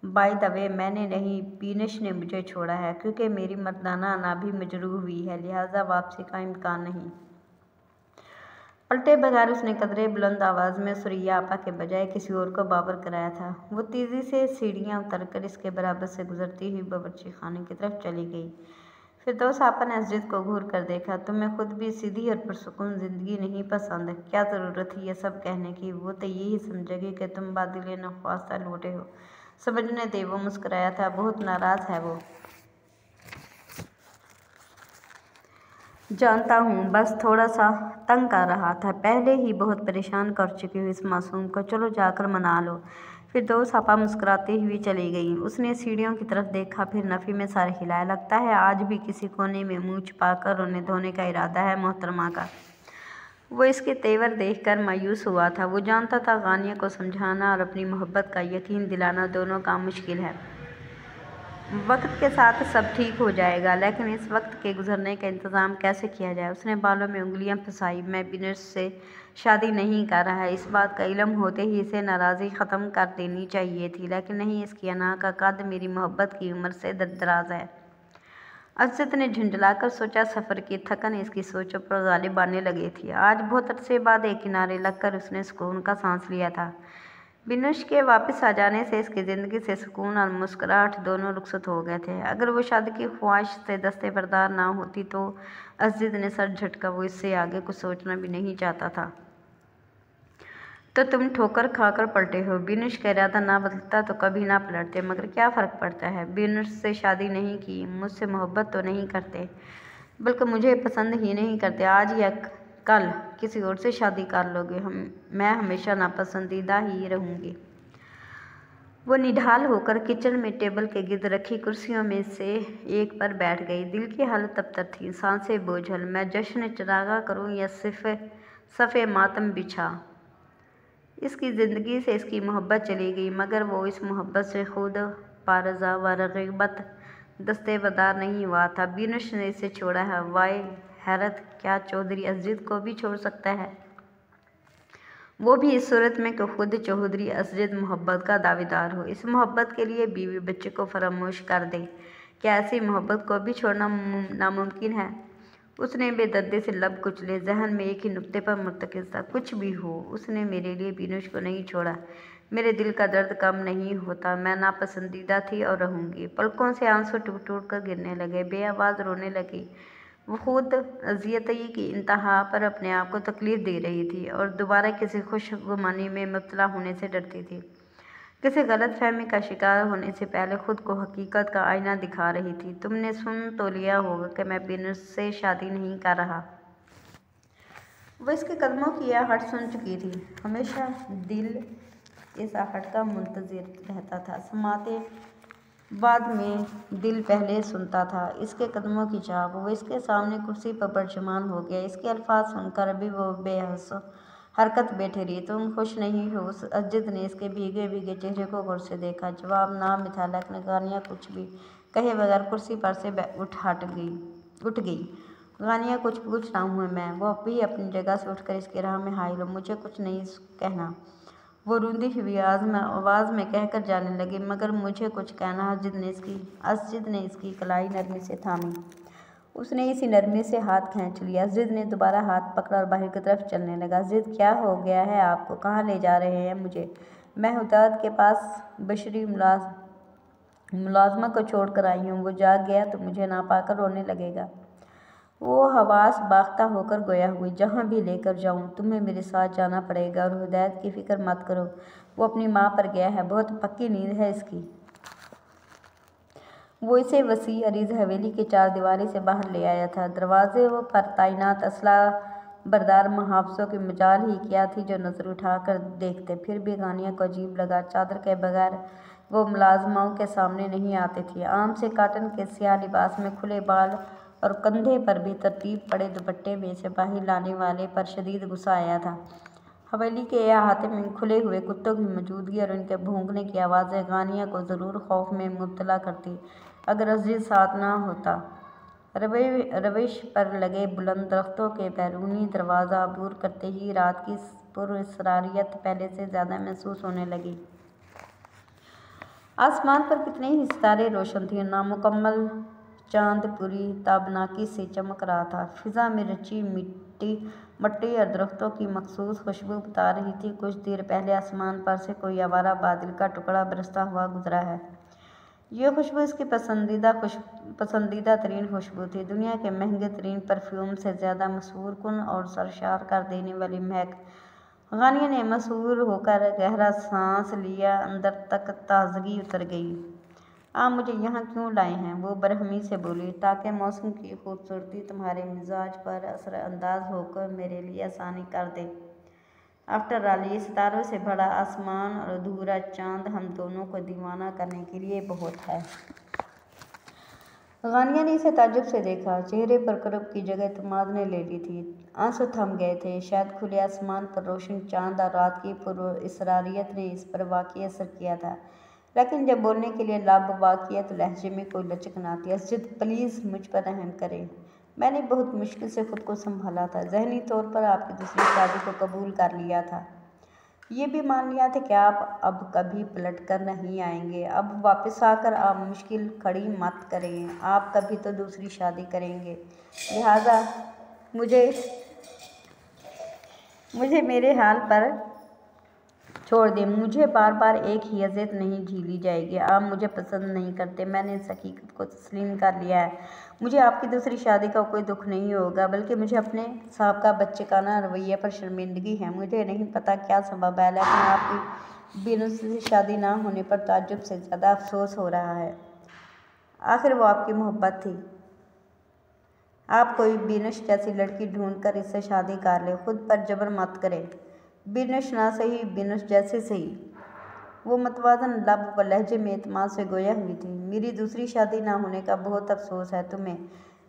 बाय द वे, मैंने नहीं, बिनुश ने मुझे छोड़ा है क्योंकि मेरी मर्दाना नाभि मजरूह हुई है, लिहाजा वापसी का इम्कान नहीं। पलटे बगैर उसने कदरे बुलंद आवाज़ में सुरैया आपा के बजाय किसी और को बाबर कराया था। वो तेज़ी से सीढ़ियाँ उतरकर इसके बराबर से गुजरती हुई बावर्ची खाने की तरफ चली गई। फिरदौस आपा ने असजिद को घूर कर देखा। तुम्हें खुद भी सीधी और पुरसुकून ज़िंदगी नहीं पसंद? क्या ज़रूरत थी ये सब कहने की? वो तो यही समझेगी कि तुम बादिल नख्वास्ता लौटे हो। समझने दे, वो मुस्कुराया था। बहुत नाराज़ है वो। जानता हूँ, बस थोड़ा सा तंग कर रहा था। पहले ही बहुत परेशान कर चुकी हूँ इस मासूम को। चलो जाकर मना लो। फिरदौस आपा मुस्कुराती हुई चली गई। उसने सीढ़ियों की तरफ देखा, फिर नफ़ी में सर हिलाया। लगता है आज भी किसी कोने में मुँह छुपाकर रोने धोने का इरादा है मोहतरमा का। वो इसके तेवर देखकर मायूस हुआ था। वो जानता था गानिया को समझाना और अपनी मोहब्बत का यकीन दिलाना दोनों काम मुश्किल है। वक्त के साथ सब ठीक हो जाएगा, लेकिन इस वक्त के गुजरने का इंतज़ाम कैसे किया जाए? उसने बालों में उंगलियां फंसाई। मैं बिनुश से शादी नहीं कर रहा है। इस बात का इल्म होते ही इसे नाराज़गी ख़त्म कर देनी चाहिए थी, लेकिन नहीं। इसकी अना का कद मेरी मोहब्बत की उम्र से दराज है। असजिद ने झुंझलाकर सोचा। सफ़र की थकन इसकी सोचों पर गालिब आने लगी थी। आज बहुत अरसे बाद एक किनारे लगकर उसने सुकून का सांस लिया था। बिनुश के वापस आ जाने से इसकी ज़िंदगी से सुकून और मुस्कुराहट दोनों रुखसत हो गए थे। अगर वो शादी की ख्वाहिश से दस्तबरदार ना होती तो असजिद ने सर झटका। वो इससे आगे कुछ सोचना भी नहीं चाहता था। तो तुम ठोकर खाकर पलटे हो। बिनुश का इरादा ना बदलता तो कभी ना पलटते, मगर क्या फ़र्क पड़ता है? बिनुश से शादी नहीं की, मुझसे मोहब्बत तो नहीं करते, बल्कि मुझे पसंद ही नहीं करते। आज या कल किसी और से शादी कर लोगे। मैं हमेशा नापसंदीदा ही रहूँगी। वो निढाल होकर किचन में टेबल के गिर्द रखी कुर्सियों में से एक पर बैठ गई। दिल की हालत तबतर थी, सांसें बोझल। मैं जश्न चरागा करूँ या सफ़े मातम बिछा? इसकी ज़िंदगी से इसकी मोहब्बत चली गई, मगर वो इस मोहब्बत से खुद पारज़ा व रग़बत दस्तबरदार नहीं हुआ था। बिनुश ने इसे छोड़ा है। वाय हैरत! क्या चौधरी असजिद को भी छोड़ सकता है? वो भी इस सूरत में कि खुद चौधरी असजिद मोहब्बत का दावेदार हो। इस मोहब्बत के लिए बीवी बच्चे को फरामोश कर दे। क्या ऐसी मोहब्बत को भी छोड़ना नामुमकिन है? उसने बेदर्दी से लब कुचले। जहन में एक ही नुक्ते पर मुर्तकिज़ था। कुछ भी हो, उसने मेरे लिए बिनुश को नहीं छोड़ा। मेरे दिल का दर्द कम नहीं होता। मैं नापसंदीदा थी और रहूँगी। पलकों से आंसू टूट टूट कर गिरने लगे। बेआवाज़ रोने लगी। वो खुद अज़ियती की इंतहा पर अपने आप को तकलीफ़ दे रही थी और दोबारा किसी खुशगुमानी में मुब्तला होने से डरती थी। किसी गलतफहमी का शिकार होने से पहले खुद को हकीकत का आईना दिखा रही थी। तुमने सुन तो लिया होगा कि मैं बिनुश से शादी नहीं कर रहा। वह इसके कदमों की आहट सुन चुकी थी। हमेशा दिल इस आहट का मुंतजिर रहता था। समाते बाद में दिल पहले सुनता था इसके कदमों की चाप। वो इसके सामने कुर्सी पर परचमान हो गया। इसके अल्फाज सुनकर अभी वो बेहस हरकत बैठे रही। तुम खुश नहीं हो? उस अजित ने इसके भीगे भीगे चेहरे को गौर से देखा। जवाब ना मिथालक ने गानिया कुछ भी कहे बगैर कुर्सी पर से उठ गई। गानिया कुछ पूछ रहा हूँ मैं। वो भी अपनी जगह से उठकर इसकी राह में हाई लो। मुझे कुछ नहीं कहना, वो रूंधी हुई आवाज़ में कहकर जाने लगी। मगर मुझे कुछ कहना। असजिद ने इसकी कलाई नरमी से थामी। उसने इसी नरमी से हाथ खींच लिया। असजिद ने दोबारा हाथ पकड़ा और बाहर की तरफ चलने लगा। असजिद, क्या हो गया है आपको? कहाँ ले जा रहे हैं मुझे? मैं हुदाद के पास बशरी मुलाजमा को छोड़ कर आई हूँ। वो जाग गया तो मुझे ना पाकर रोने लगेगा। वो हवास बाख्ता होकर गोया हुई। जहाँ भी लेकर जाऊँ तुम्हें मेरे साथ जाना पड़ेगा। और हुदैत की फिक्र मत करो, वो अपनी माँ पर गया है। बहुत पक्की नींद है इसकी। वो इसे वसी अरीज हवेली के चारदीवारी से बाहर ले आया था। दरवाजे पर तैनात असला बरदार मुहाफिजों की मजाल ही क्या थी जो नज़र उठाकर देखते। फिर भी गानिया को अजीब लगा। चादर के बगैर वो मुलाजमाओं के सामने नहीं आती थी। आम से काटन के स्याह लिबास में खुले बाल और कंधे पर भी तरतीब पड़े दुपट्टे में से बाहर लाने वाले पर शदीद गुस्सा आया था। हवेली के अहाते में खुले हुए कुत्तों की मौजूदगी और उनके भौंकने की आवाज़ें गानिया को ज़रूर खौफ में मुब्तला करती अगर अजीज साथ ना होता। रविश पर लगे बुलंद दरख्तों के बैरूनी दरवाज़ा अबूर करते ही रात की पुरअसरारियत पहले से ज़्यादा महसूस होने लगी। आसमान पर कितने ही सितारे रोशन थे। नामुकम्मल चांद पूरी ताबनाकी से चमक रहा था। फिज़ा में रची मट्टी और दरख्तों की मखसूस खुशबू बता रही थी कुछ देर पहले आसमान पर से कोई आवारा बादल का टुकड़ा बरसता हुआ गुजरा है। यह खुशबू इसकी पसंदीदा तरीन खुशबू थी। दुनिया के महंगे तरीन परफ्यूम से ज़्यादा मसूर कुन और सरशार कर देने वाली महक। गानिया ने मसूर होकर गहरा सांस लिया। अंदर तक ताजगी उतर गई। आप मुझे यहाँ क्यों लाए हैं? वो बरहमी से बोली। ताकि मौसम की खूबसूरती तुम्हारे मिजाज पर असर अंदाज होकर मेरे लिए आसानी कर दे। आफ्टर ऑल ये सितारों से बड़ा आसमान और अधूरा चांद हम दोनों को दीवाना करने के लिए बहुत है। गानिया ने इसे ताज्जुब से देखा। चेहरे पर कर्ब की जगह तमाद ने ले ली थी। आंसू थम गए थे। शायद खुले आसमान पर रोशन चांद और रात की पुरअसरारियत ने इस पर वाकई असर किया था। लेकिन जब बोलने के लिए लब वाक़िया तो लहजे में कोई लचक ना थी। असजिद, प्लीज़ मुझ पर रहम करें। मैंने बहुत मुश्किल से खुद को संभाला था। ज़हनी तौर पर आपकी दूसरी शादी को कबूल कर लिया था। ये भी मान लिया था कि आप अब कभी पलट कर नहीं आएंगे। अब वापस आकर आप मुश्किल खड़ी मत करें। आप कभी तो दूसरी शादी करेंगे। लिहाजा मुझे मेरे हाल पर छोड़ दें। मुझे बार बार एक ही अज़ियत नहीं झेली जाएगी। आप मुझे पसंद नहीं करते। मैंने इस हकीकत को तस्लीम कर लिया है। मुझे आपकी दूसरी शादी का कोई दुख नहीं होगा, बल्कि मुझे अपने साहबका बच्चेकाना रवैये पर शर्मिंदगी है। मुझे नहीं पता क्या सबब है, लेकिन आपकी बिनुश से शादी ना होने पर ताज्जुब से ज़्यादा अफसोस हो रहा है। आखिर वो आपकी मोहब्बत थी। आप कोई बिनुश जैसी लड़की ढूंढ कर इससे शादी कर ले। खुद पर जबर मत करें। बिनुश ना सही, बिनुश जैसे सही। वो मतवाज़न लब व लहजे में एतमाद से गोया हुई थी। मेरी दूसरी शादी ना होने का बहुत अफसोस है तुम्हें।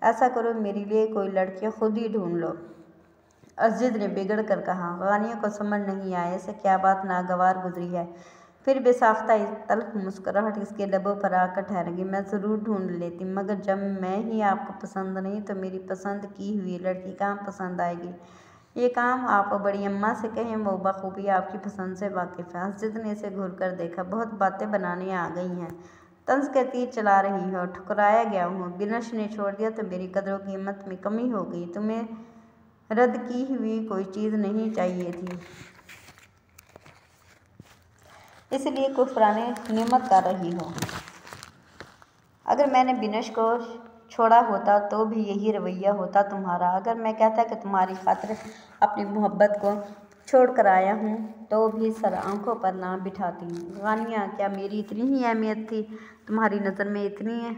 ऐसा करो, मेरे लिए कोई लड़की खुद ही ढूंढ लो। असजिद ने बिगड़ कर कहा। गानिया को समझ नहीं आया इसे क्या बात नागवार गुजरी है। फिर बेसाख्ता तल्ख मुस्कुराहट इसके लबों पर आकर ठहर गई। मैं ज़रूर ढूंढ लेती, मगर जब मैं ही आपको पसंद नहीं तो मेरी पसंद की हुई लड़की कहाँ पसंद आएगी। ये काम आप बड़ी अम्मा से कहें, वो बखूबी आपकी पसंद से वाकिफ़ है। असजिद ने इसे घूर कर देखा। बहुत बातें बनाने आ गई हैं। तंज के तीर चला रही हो। ठुकराया गया हूँ। बिनुश ने छोड़ दिया तो मेरी कदर कीमत में कमी हो गई। तुम्हें रद्द की हुई कोई चीज़ नहीं चाहिए थी, इसलिए कुफराने नेमत कर रही हो। अगर मैंने बिनुश को छोड़ा होता तो भी यही रवैया होता तुम्हारा। अगर मैं कहता कि तुम्हारी खातिर अपनी मोहब्बत को छोड़ कर आया हूँ तो भी सर आंखों पर ना बिठाती। गानिया, क्या मेरी इतनी ही अहमियत थी तुम्हारी नज़र में? इतनी है?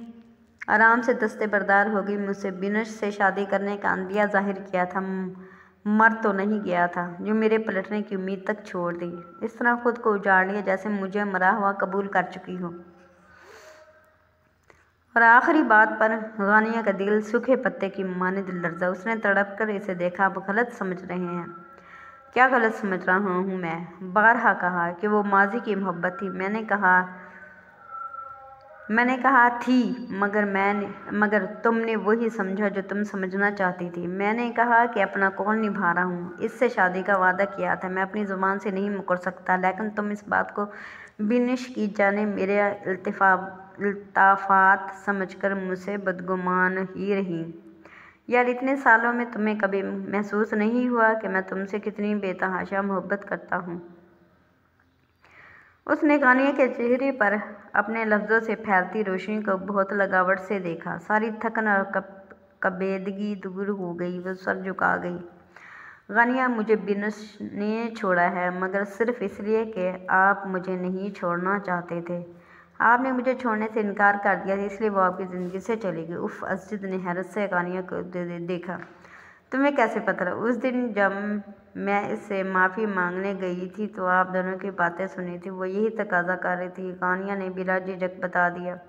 आराम से दस्तबरदार हो गई। मुझसे बिनश से शादी करने का अंदिया जाहिर किया था, मर तो नहीं गया था जो मेरे पलटने की उम्मीद तक छोड़ दी। इस तरह खुद को उजाड़ लिया जैसे मुझे मरा हुआ कबूल कर चुकी हो। और आखिरी बात पर गानिया का दिल सूखे पत्ते की मानिंद लर्जा। उसने तड़प कर इसे देखा। आप गलत समझ रहे हैं। क्या गलत समझ रहा हूँ मैं? बारहा कहा कि वो माजी की मोहब्बत थी। मैंने कहा थी, मगर तुमने वही समझा जो तुम समझना चाहती थी। मैंने कहा कि अपना कौल निभा रहा हूँ, इससे शादी का वादा किया था। मैं अपनी ज़ुबान से नहीं मुकर सकता। लेकिन तुम इस बात को बिनिश की जाने मेरे इल्तिफ़ात समझकर मुझसे बदगुमान ही रही। यार, इतने सालों में तुम्हें कभी महसूस नहीं हुआ कि मैं तुमसे कितनी बेतहाशा मोहब्बत करता हूँ? उसने गानिया के चेहरे पर अपने लफ्ज़ों से फैलती रोशनी को बहुत लगावट से देखा। सारी थकन और कबेदगी दूर हो गई। वो सर झुका गई। गानिया, मुझे बिनश ने छोड़ा है, मगर सिर्फ़ इसलिए कि आप मुझे नहीं छोड़ना चाहते थे। आपने मुझे छोड़ने से इनकार कर दिया, इसलिए वो आपकी ज़िंदगी से चली गई। उफ़! असजिद ने हैरत से गानिया को देखा। तुम्हें कैसे पता? उस दिन जब मैं इससे माफ़ी मांगने गई थी तो आप दोनों की बातें सुनी थी। वो यही तकाजा कर रही थी। गानिया ने बिला झिझक बता दिया।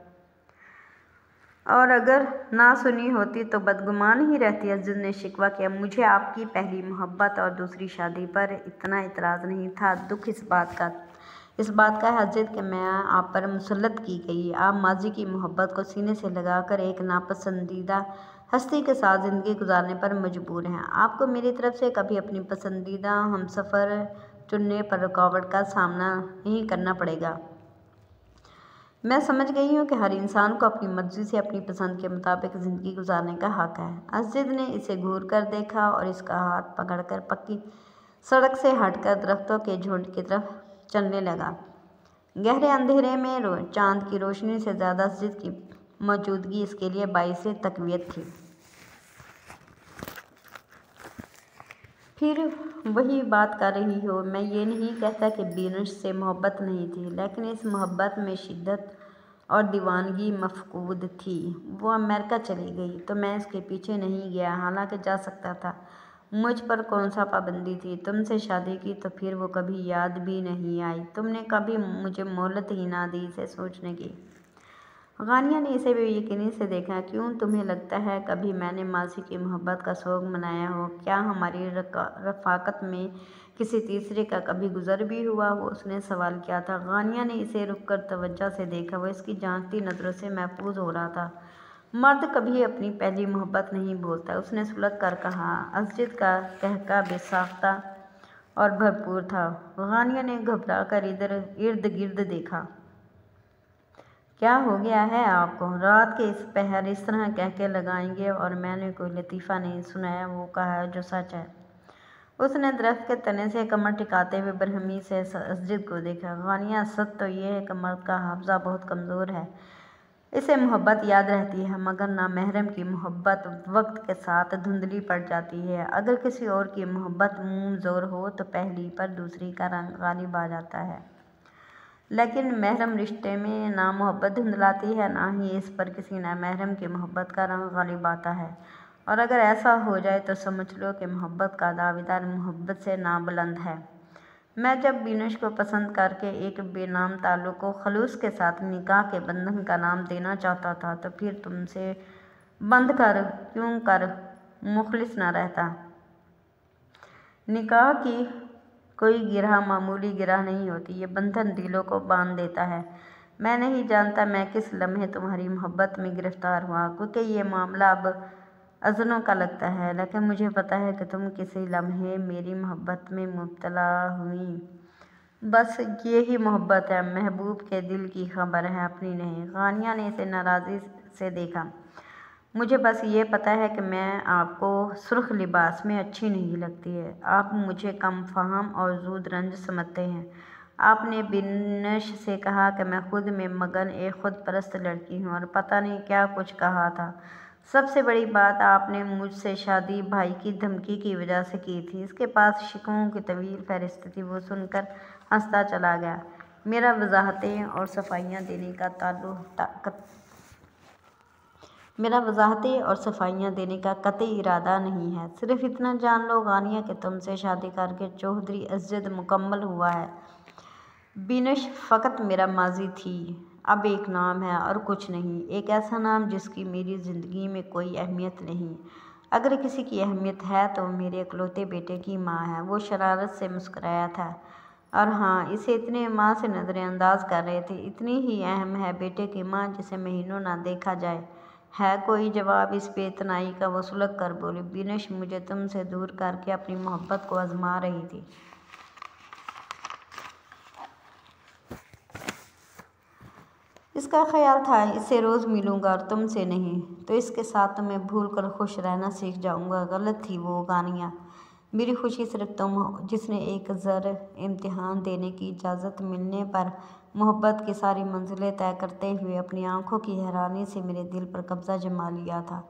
और अगर ना सुनी होती तो बदगुमान ही रहती। असजिद ने शिकवा किया। मुझे आपकी पहली मोहब्बत और दूसरी शादी पर इतना इतराज़ नहीं था। दुख इस बात का है असजिद कि मैं आप पर मुसल्लत की गई। आप माजी की मोहब्बत को सीने से लगाकर एक नापसंदीदा हस्ती के साथ ज़िंदगी गुजारने पर मजबूर हैं। आपको मेरी तरफ से कभी अपनी पसंदीदा हमसफ़र चुनने पर रुकावट का सामना नहीं करना पड़ेगा। मैं समझ गई हूँ कि हर इंसान को अपनी मर्ज़ी से अपनी पसंद के मुताबिक ज़िंदगी गुजारने का हक़ है। असजिद ने इसे घूर कर देखा और इसका हाथ पकड़कर पक्की सड़क से हटकर दरख्तों के झुंड की तरफ चलने लगा। गहरे अंधेरे में चाँद की रोशनी से ज़्यादा असजिद की मौजूदगी इसके लिए बाइसे तक़वियत थी। फिर वही बात कर रही हो। मैं ये नहीं कहता कि बिनश से मोहब्बत नहीं थी, लेकिन इस मोहब्बत में शिद्दत और दीवानगी मफकूद थी। वो अमेरिका चली गई तो मैं इसके पीछे नहीं गया, हालांकि जा सकता था। मुझ पर कौन सा पाबंदी थी? तुमसे शादी की तो फिर वो कभी याद भी नहीं आई। तुमने कभी मुझे मोहलत ही ना दी इसे सोचने की। गानिया ने इसे बेयकीनी से देखा। क्यों, तुम्हें लगता है कभी मैंने मासी की मोहब्बत का शौक़ मनाया हो? क्या हमारी रफ़ाकत में किसी तीसरे का कभी गुज़र भी हुआ हो? उसने सवाल किया था। गानिया ने इसे रुक कर तवज्जो से देखा। वो इसकी जांचती नज़रों से महफूज हो रहा था। मर्द कभी अपनी पहली मोहब्बत नहीं भूलता, उसने सुलग कर कहा। असजिद का कहका बेसाख्ता और भरपूर था। गानिया ने घबरा कर इर्द गिर्द देखा। क्या हो गया है आपको? रात के इस पहर इस तरह कहके लगाएंगे और मैंने कोई लतीफ़ा नहीं सुनाया, वो कहा है जो सच है। उसने दरख्त के तने से कमर टिकाते हुए बरहमी से असजिद को देखा। गानिया, सच तो ये है कि मर्द का हाफ़ज़ा बहुत कमज़ोर है। इसे मोहब्बत याद रहती है, मगर नामहरम की मोहब्बत वक्त के साथ धुंधली पड़ जाती है। अगर किसी और की मोहब्बत मुंहज़ोर हो तो पहली पर दूसरी का रंग गालिब आ जाता है, लेकिन महरम रिश्ते में ना मोहब्बत धुंधलाती है, ना ही इस पर किसी नामहरम की मोहब्बत का रंग गालिब आता है। और अगर ऐसा हो जाए तो समझ लो कि मोहब्बत का दावेदार मोहब्बत से नाबुलंद है। मैं जब बिनश को पसंद करके एक बेनाम ताल्लुक़ को खलूस के साथ निकाह के बंधन का नाम देना चाहता था तो फिर तुमसे बंद कर क्यों कर मुखलिस न रहता। निकाह की कोई गिरह मामूली गिरह नहीं होती, ये बंधन दिलों को बांध देता है। मैं नहीं जानता मैं किस लम्हे तुम्हारी मोहब्बत में गिरफ़्तार हुआ, क्योंकि ये मामला अब अज़नों का लगता है, लेकिन मुझे पता है कि तुम किसी लम्हे मेरी मोहब्बत में मुब्तला हुई। बस ये ही मोहब्बत है। महबूब के दिल की खबर है, अपनी नहीं। गानिया ने इसे नाराज़ी से देखा। मुझे बस ये पता है कि मैं आपको सुर्ख लिबास में अच्छी नहीं लगती है। आप मुझे कम फ़हम और ज़ूद रंज समझते हैं। आपने बिनश से कहा कि मैं खुद में मगन एक खुद परस्त लड़की हूँ और पता नहीं क्या कुछ कहा था। सबसे बड़ी बात आपने मुझसे शादी भाई की धमकी की वजह से की थी। इसके पास शिकवों की तवील फहरिस्त थी। वो सुनकर हंसता चला गया। मेरा वजाहतें और सफाइयाँ देने का कतई इरादा नहीं है। सिर्फ इतना जान लो गानिया कि तुमसे शादी करके चौधरी अज़्ज़द मुकम्मल हुआ है। बिनुश फ़कत मेरा माजी थी, अब एक नाम है और कुछ नहीं। एक ऐसा नाम जिसकी मेरी ज़िंदगी में कोई अहमियत नहीं। अगर किसी की अहमियत है तो मेरे इकलौते बेटे की माँ है। वो शरारत से मुस्कुराया था। और हाँ, इसे इतने माँ से नज़रअंदाज कर रहे थे। इतनी ही अहम है बेटे की माँ जिसे महीनों ना देखा जाए। है कोई जवाब? इस बेतनाई का वो सुलग कर बोली। बिनुश मुझे तुमसे दूर करके अपनी मोहब्बत को आजमा रही थी। इसका ख्याल था इससे रोज़ मिलूँगा और तुमसे नहीं, तो इसके साथ तुम्हें भूल कर खुश रहना सीख जाऊँगा। गलत थी वो गानिया। मेरी खुशी सिर्फ तुम हो, जिसने एक ज़र इम्तिहान देने की इजाज़त मिलने पर मोहब्बत की सारी मंजिलें तय करते हुए अपनी आँखों की हैरानी से मेरे दिल पर कब्ज़ा जमा लिया था।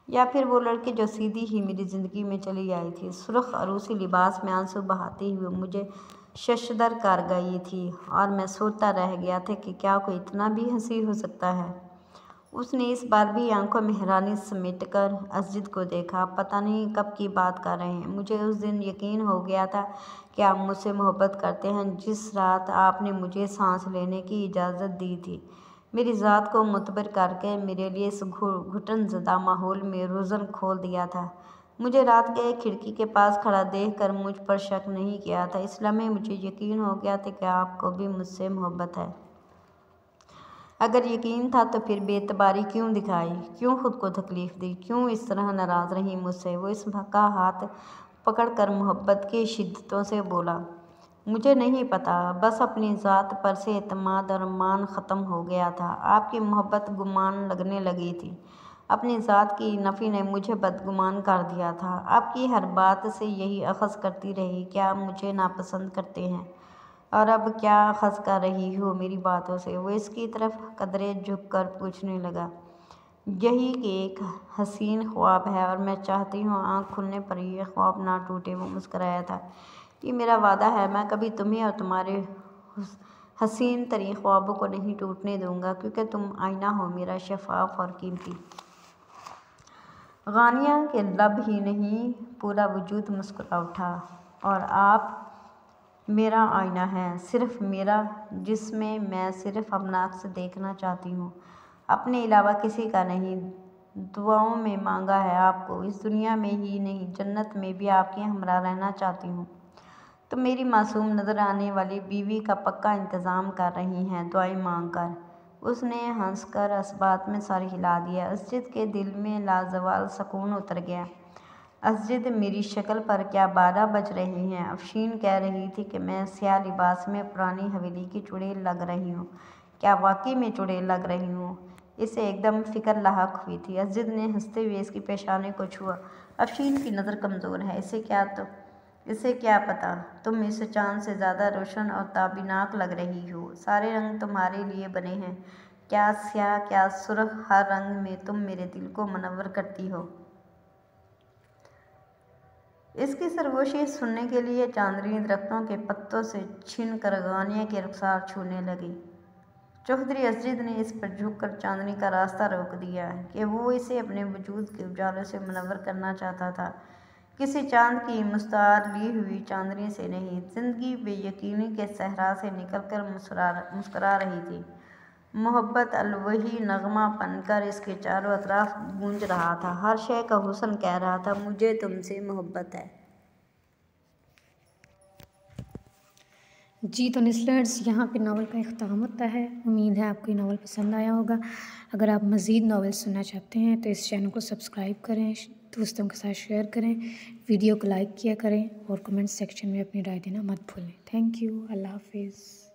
या फिर वो लड़की जो सीधी ही मेरी ज़िंदगी में चली आई थी, सुर्ख अरूसी लिबास में आंसू बहाती हुए मुझे शशदर कर गई थी, और मैं सोचता रह गया था कि क्या कोई इतना भी हंसी हो सकता है। उसने इस बार भी आंखों में हैरानी समेटकर अज़्ज़द को देखा। पता नहीं कब की बात कर रहे हैं। मुझे उस दिन यकीन हो गया था कि आप मुझसे मोहब्बत करते हैं, जिस रात आपने मुझे सांस लेने की इजाज़त दी थी। मेरी ज़ात को मुतबर करके मेरे लिए इस घुटनज़दा माहौल में रोज़न खोल दिया था। मुझे रात के खिड़की के पास खड़ा देखकर मुझ पर शक नहीं किया था। इस लम्हे मुझे यकीन हो गया था कि आपको भी मुझसे मोहब्बत है। अगर यकीन था तो फिर बेतबारी क्यों दिखाई, क्यों खुद को तकलीफ़ दी, क्यों इस तरह नाराज़ रही मुझसे? वो इस का हाथ पकड़कर मोहब्बत की शिद्दतों से बोला, मुझे नहीं पता, बस अपनी ज़ात पर से एतमाद और मान ख़त्म हो गया था। आपकी मोहब्बत गुमान लगने लगी थी। अपनी ज़ात की नफ़ी ने मुझे बदगुमान कर दिया था। आपकी हर बात से यही अख़ज़ करती रही कि आप मुझे नापसंद करते हैं, और अब क्या अख़ज़ कर रही हो मेरी बातों से? वो इसकी तरफ कदरे झुक कर पूछने लगा, यही कि एक हसीन ख्वाब है और मैं चाहती हूँ आँख खुलने पर यह ख्वाब ना टूटे। वो मुस्कुराया था। ये मेरा वादा है, मैं कभी तुम्हें और तुम्हारे हसीन तरीन ख्वाबों को नहीं टूटने दूँगा, क्योंकि तुम आईना हो मेरा शफ़ाफ़ और कीमती। गानिया के लब ही नहीं पूरा वजूद मुस्कुरा उठा। और आप मेरा आईना है, सिर्फ मेरा, जिसमें मैं सिर्फ अपना अक्स देखना चाहती हूँ, अपने अलावा किसी का नहीं। दुआओं में मांगा है आपको, इस दुनिया में ही नहीं जन्नत में भी आपके हमरा रहना चाहती हूँ। तो मेरी मासूम नज़र आने वाली बीवी का पक्का इंतज़ाम कर रही हैं दुआएं मांग कर। उसने हंसकर असबात में सर हिला दिया। अज़्ज़द के दिल में लाजवाल सुकून उतर गया। अज़्ज़द मेरी शक्ल पर क्या 12 बज रहे हैं? अफशीन कह रही थी कि मैं स्याह लिबास में पुरानी हवेली की चुड़ैल लग रही हूँ। क्या वाकई में चुड़ैल लग रही हूँ? इसे एकदम फ़िक्र लाहक हुई थी। अज़्ज़द ने हंसते हुए इसकी पेशानी को छुआ। अफशीन की नज़र कमज़ोर है, इसे क्या पता, तुम इस चाँद से ज़्यादा रोशन और ताबीनाक लग रही हो। सारे रंग तुम्हारे लिए बने हैं, क्या स्याह क्या सुर्ख, हर रंग में तुम मेरे दिल को मुनव्वर करती हो। इसकी सरगोशी सुनने के लिए चांदनी दरख्तों के पत्तों से छीन कर गानिया के रुखसार छूने लगी। चौधरी अज़्ज़द ने इस पर झुककर चांदनी का रास्ता रोक दिया कि वो इसे अपने वजूद के उजालों से मुनव्वर करना चाहता था, किसी चांद की मुस्तार ली हुई चांदनी से नहीं। जिंदगी बेयकीनी के सहरा से निकलकर मुस्कुरा रही थी। मोहब्बत अलवही नगमा बनकर इसके चारों अतराफ गूंज रहा था। हर शय का हुस्न कह रहा था, मुझे तुमसे मोहब्बत है। जी तो लिसनर्स, यहाँ पे नावल का इख्तिताम होता है। उम्मीद है आपको ये नावल पसंद आया होगा। अगर आप मज़ीद नावल सुनना चाहते हैं तो इस चैनल को सब्सक्राइब करें, दोस्तों के साथ शेयर करें, वीडियो को लाइक किया करें और कमेंट सेक्शन में अपनी राय देना मत भूलें। Thank you. अल्लाह हाफिज़।